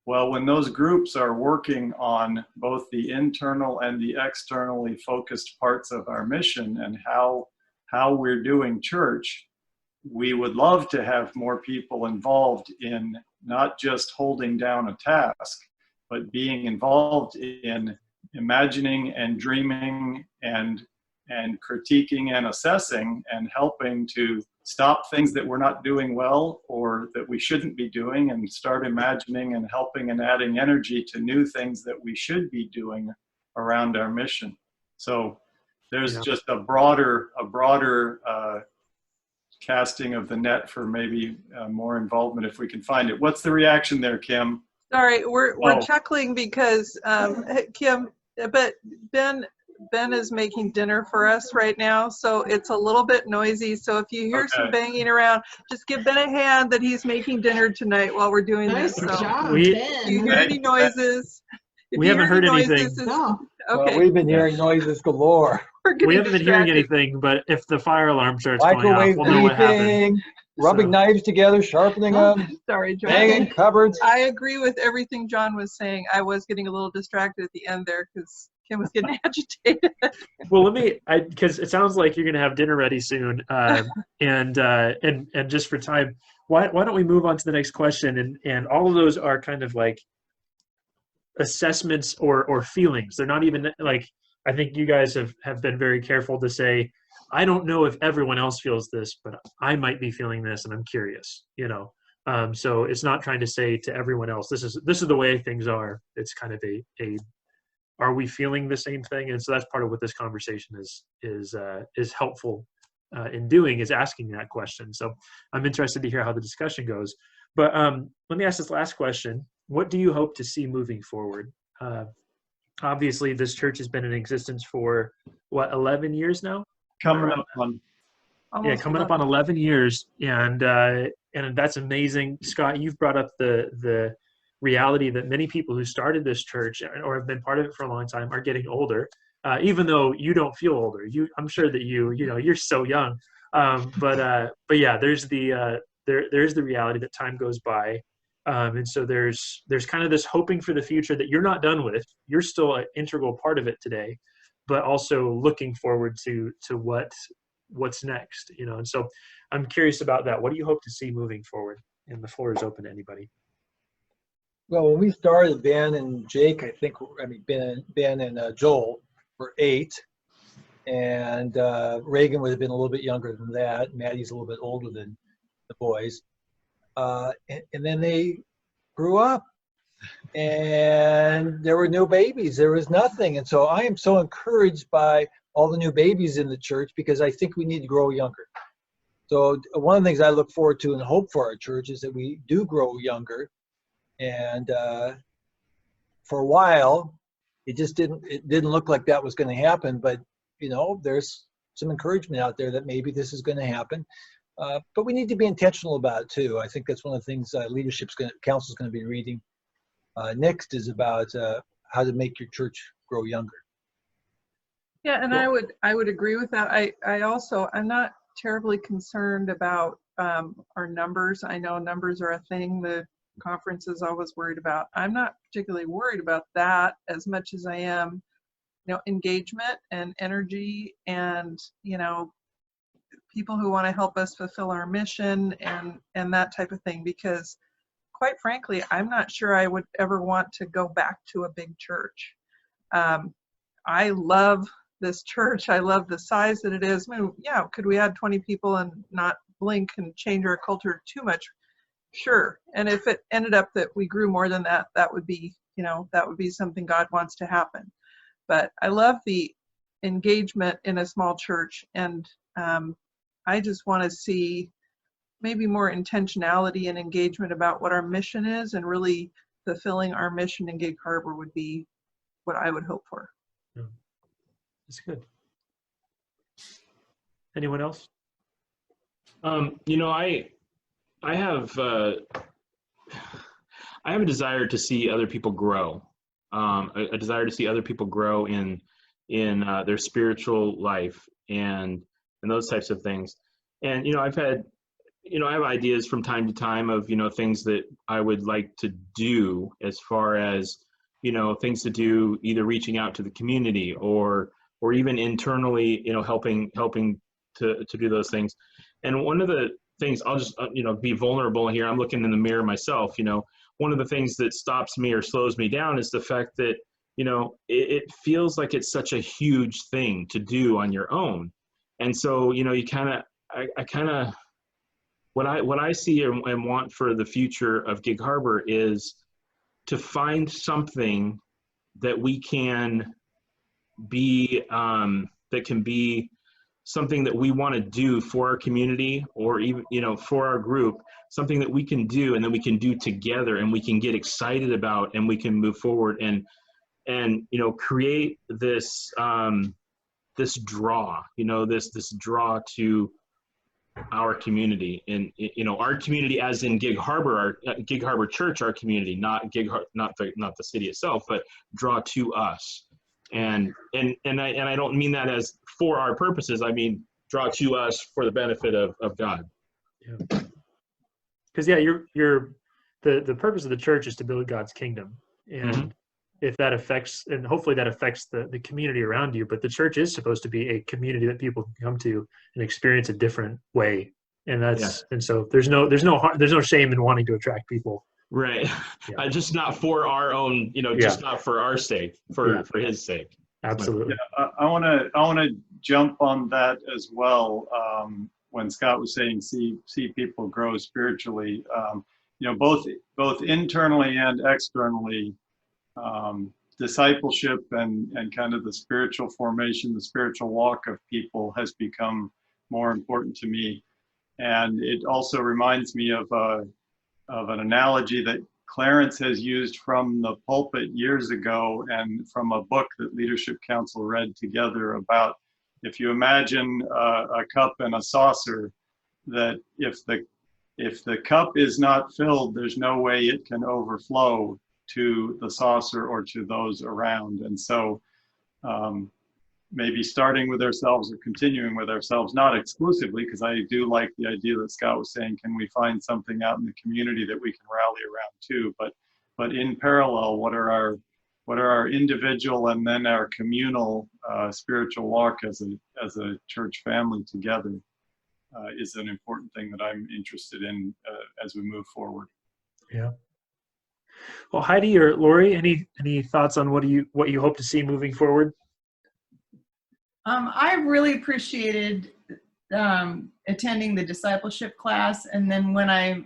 Well, when those groups are working on both the internal and the externally focused parts of our mission and how we're doing church, we would love to have more people involved in not just holding down a task, but being involved in imagining and dreaming and critiquing and assessing and helping to stop things that we're not doing well or that we shouldn't be doing, and start imagining and helping and adding energy to new things that we should be doing around our mission. So there's just a broader casting of the net for maybe more involvement if we can find it. What's the reaction there, Kim? Sorry, we're chuckling because Kim, but Ben is making dinner for us right now, so it's a little bit noisy. So if you hear some banging around, just give Ben a hand that he's making dinner tonight while we're doing Nice this. So job, if Ben. you hear any noises, we haven't heard anything. No. Okay. Well, we've been hearing noises galore. We haven't been hearing anything, but if the fire alarm starts going off, Microwave we'll know what happened. beeping, rubbing knives together, sharpening them, Sorry, John. banging cupboards. I agree with everything John was saying. I was getting a little distracted at the end there because Kim was getting agitated. Well, because it sounds like you're going to have dinner ready soon, and just for time, why don't we move on to the next question? And all of those are kind of like assessments or feelings. They're not even like, I think you guys have been very careful to say, I don't know if everyone else feels this, but I might be feeling this, and I'm curious. You know, so it's not trying to say to everyone else, this is the way things are. It's kind of a are we feeling the same thing? And so that's part of what this conversation is helpful in doing, is asking that question. So I'm interested to hear how the discussion goes. But let me ask this last question. What do you hope to see moving forward? Obviously, this church has been in existence for, 11 years now? Coming up on. Almost coming up on 11. 11 years, and that's amazing. Scott, you've brought up the reality that many people who started this church or have been part of it for a long time are getting older, even though you don't feel older. I'm sure that you're so young. But yeah, there's there's the reality that time goes by, and so there's kind of this hoping for the future that you're not done with. You're still an integral part of it today, but also looking forward to what's next, and so I'm curious about that. What do you hope to see moving forward? And the floor is open to anybody. Well, when we started, Ben and Jake, Ben and Joel were 8, and Reagan would have been a little bit younger than that. Maddie's a little bit older than the boys, and then they grew up, and there were no babies. There was nothing, and so I am so encouraged by all the new babies in the church, because I think we need to grow younger. So one of the things I look forward to and hope for our church is that we do grow younger. And for a while, it didn't look like that was going to happen. But there's some encouragement out there that maybe this is going to happen. But we need to be intentional about it too. I think that's one of the things council's going to be reading next, is about how to make your church grow younger. Yeah, and I would agree with that. I'm not terribly concerned about our numbers. I know numbers are a thing the conference is always worried about. I'm not particularly worried about that as much as I am, engagement and energy, and people who want to help us fulfill our mission and that type of thing. Because quite frankly, I'm not sure I would ever want to go back to a big church. I love this church. I love the size that it is. I mean, yeah, could we add 20 people and not blink and change our culture too much? Sure. And if it ended up that we grew more than that, that would be something God wants to happen. But I love the engagement in a small church, and I just want to see maybe more intentionality and engagement about what our mission is, and really fulfilling our mission in Gig Harbor would be what I would hope for. Yeah. That's good. Anyone else? I have a desire to see other people grow. A desire to see other people grow in their spiritual life and those types of things. And I have ideas from time to time of things that I would like to do, as far as things to do, either reaching out to the community or even internally, helping to do those things. And one of the things, I'll just be vulnerable here. I'm looking in the mirror myself. One of the things that stops me or slows me down is the fact that it feels like it's such a huge thing to do on your own. And so what I see and want for the future of Gig Harbor is to find something that we can be, that can be something that we want to do for our community, or even, for our group, something that we can do and then we can do together and we can get excited about, and we can move forward and create this, this draw, this draw to our community, and our community, as in Gig Harbor, our Gig Harbor Church, our community, not not the city itself, but draw to us. And I don't mean that as for our purposes. I mean draw to us for the benefit of God. Yeah. Because the purpose of the church is to build God's kingdom, and if that affects, and hopefully that affects the community around you, but the church is supposed to be a community that people can come to and experience a different way. And and so there's no shame in wanting to attract people. Right. Yeah. Just not for our own, just not for our sake, for his sake. Absolutely. Yeah, I want to jump on that as well. When Scott was saying see people grow spiritually, both internally and externally, discipleship and kind of the spiritual formation, the spiritual walk of people has become more important to me. And it also reminds me of an analogy that Clarence has used from the pulpit years ago, and from a book that Leadership Council read together about if you imagine a cup and a saucer, that if the cup is not filled, there's no way it can overflow to the saucer or to those around. And so maybe starting with ourselves or continuing with ourselves, not exclusively, because I do like the idea that Scott was saying, can we find something out in the community that we can rally around too? But in parallel, what are our individual and then our communal spiritual walk as a church family together is an important thing that I'm interested in as we move forward. Yeah. Well, Heidi or Lori, any thoughts on what you hope to see moving forward? I really appreciated attending the discipleship class, and then when I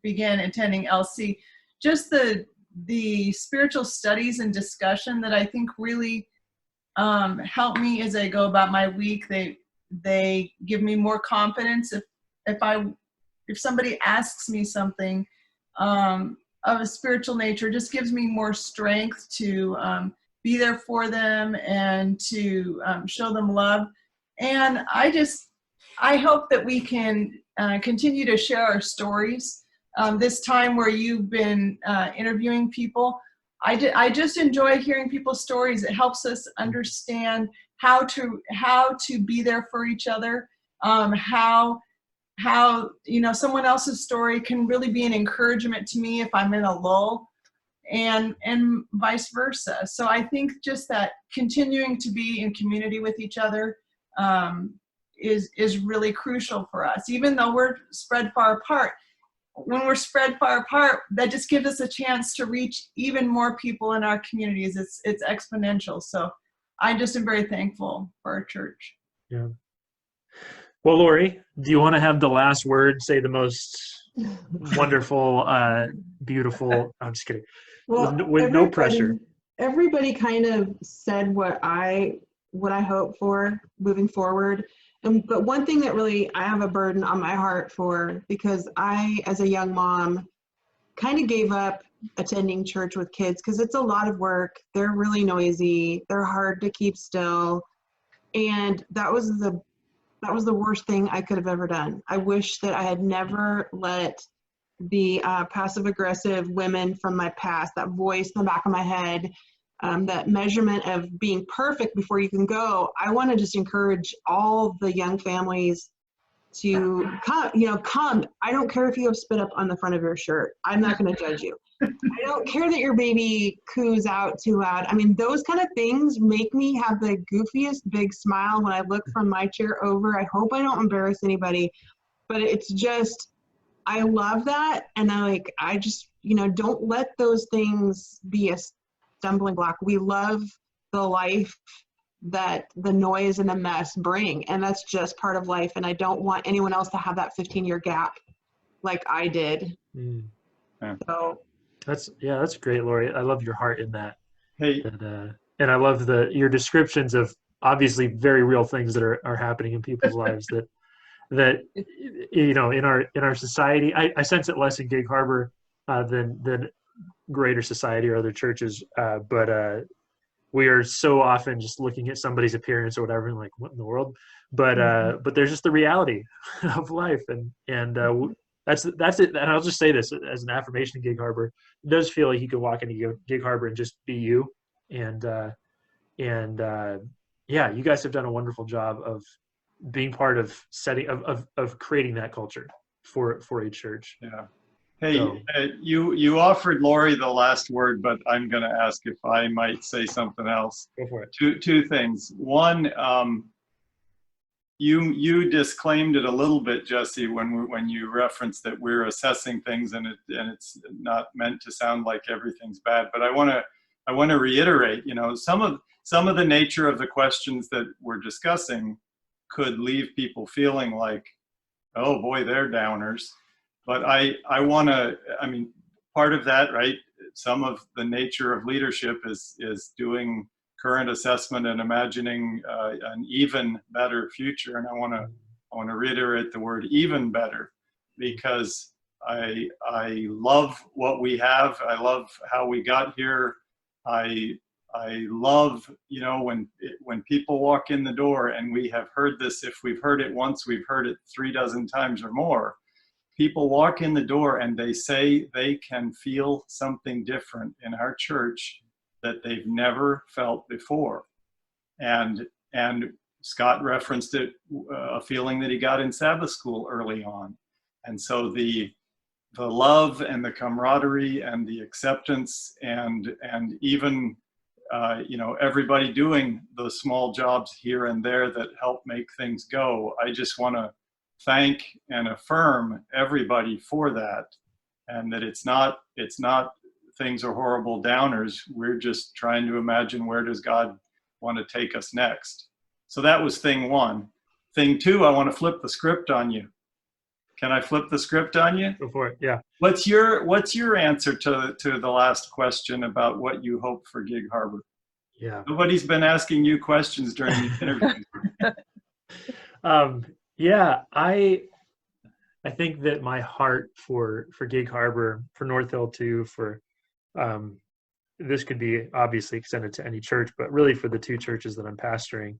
began attending LC, just the spiritual studies and discussion that I think really help me as I go about my week. They give me more confidence if somebody asks me something of a spiritual nature, just gives me more strength to be there for them and to show them love. And I hope that we can continue to share our stories. This time where you've been interviewing people, I just enjoy hearing people's stories. It helps us understand how to be there for each other, how someone else's story can really be an encouragement to me if I'm in a lull, and vice versa. So I think just that continuing to be in community with each other is really crucial for us, even though we're spread far apart. When we're spread far apart, that just gives us a chance to reach even more people in our communities. It's exponential. So I just am very thankful for our church. Yeah. Well, Lori, do you want to have the last word? Say the most wonderful, beautiful. I'm just kidding. Well, With no pressure. Everybody kind of said what I hope for moving forward. But one thing that really I have a burden on my heart for, because I, as a young mom, kind of gave up attending church with kids because it's a lot of work. They're really noisy. They're hard to keep still. And that was the worst thing I could have ever done. I wish that I had never let the passive-aggressive women from my past, that voice in the back of my head, that measurement of being perfect before you can go. I want to just encourage all the young families to come. I don't care if you have spit up on the front of your shirt. I'm not going to judge you. I don't care that your baby coos out too loud. I mean, those kind of things make me have the goofiest big smile when I look from my chair over. I hope I don't embarrass anybody, but it's just, I love that. And I just, don't let those things be a stumbling block. We love the life that the noise and the mess bring, and that's just part of life. And I don't want anyone else to have that 15-year gap like I did. Yeah. So that's great, Lori. I love your heart in that. Hey, and I love your descriptions of obviously very real things that are happening in people's lives that in our society. I sense it less in Gig Harbor than greater society or other churches, but we are so often just looking at somebody's appearance or whatever and like, what in the world? But there's just the reality of life, and that's it. And I'll just say this as an affirmation in Gig Harbor: it does feel like you could walk into Gig Harbor and just be you, and yeah, you guys have done a wonderful job of being part of setting of creating that culture for a church. Yeah. Hey, you offered Lori the last word, but I'm going to ask if I might say something else. Go for it. Two things. One, you disclaimed it a little bit, Jesse, when you referenced that we're assessing things and it's not meant to sound like everything's bad. But I want to reiterate, some of the nature of the questions that we're discussing could leave people feeling like, oh boy, they're downers. But I want to, part of that, right? Some of the nature of leadership is doing current assessment and imagining an even better future. And I want to reiterate the word even better, because I love what we have. I love how we got here. I I love, when people walk in the door, and we have heard this, if we've heard it once, we've heard it 36 times or more. People walk in the door and they say they can feel something different in our church that they've never felt before. And Scott referenced it, a feeling that he got in Sabbath school early on. And so the love and the camaraderie and the acceptance and even everybody doing the small jobs here and there that help make things go. I just want to thank and affirm everybody for that, and that it's not things are horrible downers. We're just trying to imagine, where does God want to take us next? So that was thing one. Thing two, I want to flip the script on you. Can I flip the script on you? Go for it. Yeah. What's your answer to the last question about what you hope for Gig Harbor? Yeah. Nobody's been asking you questions during these interviews. Yeah, I think that my heart for Gig Harbor, for North Hill too, for this could be obviously extended to any church, but really for the two churches that I'm pastoring,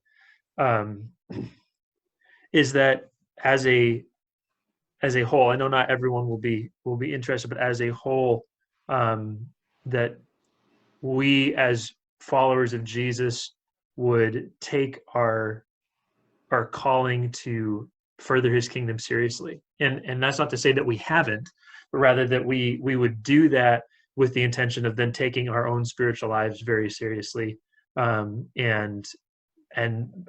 is that as a whole, I know not everyone will be interested, but as a whole, that we as followers of Jesus would take our calling to further his kingdom seriously. And that's not to say that we haven't, but rather that we would do that with the intention of then taking our own spiritual lives very seriously, and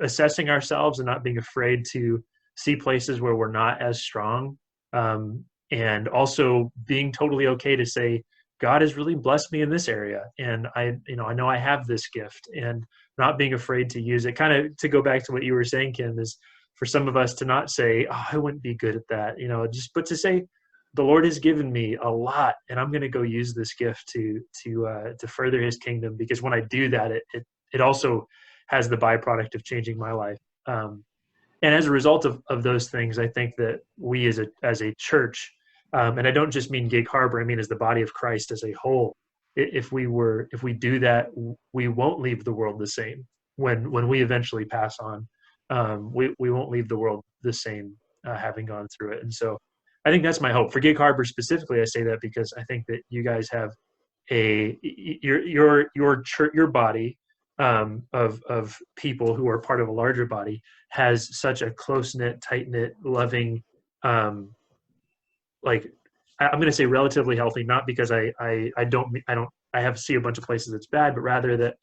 assessing ourselves and not being afraid to see places where we're not as strong, and also being totally okay to say, God has really blessed me in this area, and I know I have this gift, and not being afraid to use it. Kind of to go back to what you were saying, Kim, is for some of us to not say, oh, I wouldn't be good at that, but to say, the Lord has given me a lot, and I'm going to go use this gift to further his kingdom, because when I do that, it also has the byproduct of changing my life. And as a result of those things, I think that we as a church, and I don't just mean Gig Harbor, I mean as the body of Christ as a whole, if we do that, we won't leave the world the same. When we eventually pass on, we won't leave the world the same, having gone through it. And so I think that's my hope for Gig Harbor specifically. I say that because I think that you guys have your church, your body, of people who are part of a larger body, has such a close-knit, tight-knit, loving, I'm going to say relatively healthy, not because I see a bunch of places that's bad, but rather that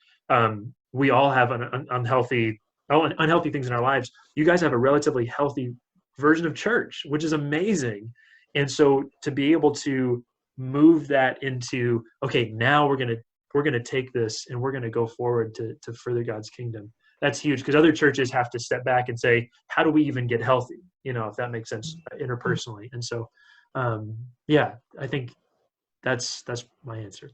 we all have unhealthy things in our lives. You guys have a relatively healthy version of church, which is amazing. And so to be able to move that into, okay, now we're going to take this and we're going to go forward to further God's kingdom. That's huge, because other churches have to step back and say, how do we even get healthy? If that makes sense interpersonally. And so, yeah, I think that's my answer.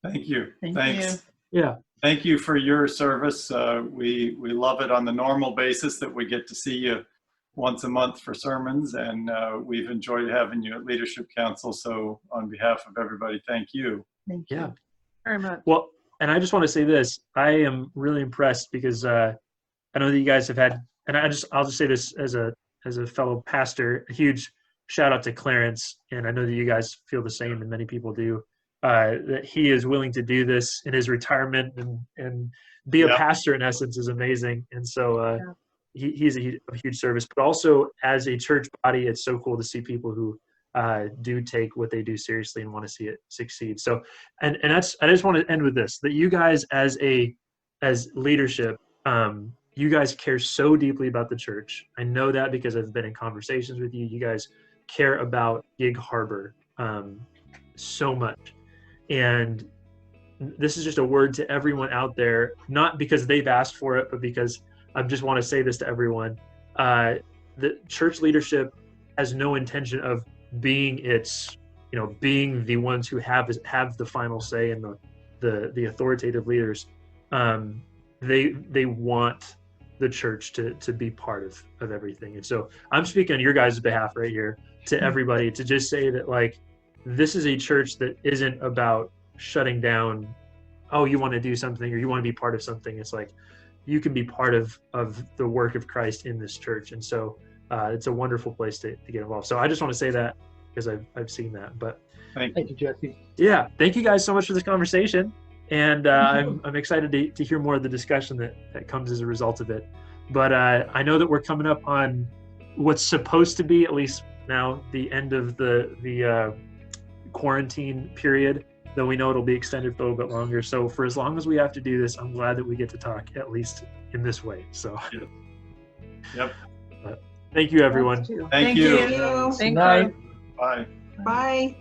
Thank you. Thank Thanks. you. Yeah. Thank you for your service. We love it on the normal basis that we get to see you once a month for sermons, and we've enjoyed having you at Leadership Council. So on behalf of everybody, thank you. Thank you. Yeah. Very much. Well, and I just want to say this, I am really impressed because I know that you guys have had, and I'll just say this as a fellow pastor, a huge shout out to Clarence. And I know that you guys feel the same, and many people do, that he is willing to do this in his retirement and be a pastor in essence is amazing. And so he's a huge service, but also as a church body, it's so cool to see people who do take what they do seriously and want to see it succeed. So, and that's, I just want to end with this, that you guys as leadership, you guys care so deeply about the church. I know that because I've been in conversations with you. You guys care about Gig Harbor so much. And this is just a word to everyone out there, not because they've asked for it, but because I just want to say this to everyone. The church leadership has no intention of being being the ones who have the final say and the authoritative leaders. They want the church to be part of everything. And so I'm speaking on your guys' behalf right here to everybody to just say that, like, this is a church that isn't about shutting down oh, you want to do something or you want to be part of something, it's like you can be part of the work of Christ in this church. And so it's a wonderful place to get involved. So I just want to say that because I've seen that. But Thank you. Thank you, Jesse. yeah, thank you guys so much for this conversation. And I'm excited to hear more of the discussion that comes as a result of it. But I know that we're coming up on what's supposed to be, at least now, the end of the quarantine period, though we know it'll be extended for a little bit longer. So for as long as we have to do this, I'm glad that we get to talk, at least in this way. So Yep. But thank you, everyone. Thank you. Thank Night. you. Bye. Bye.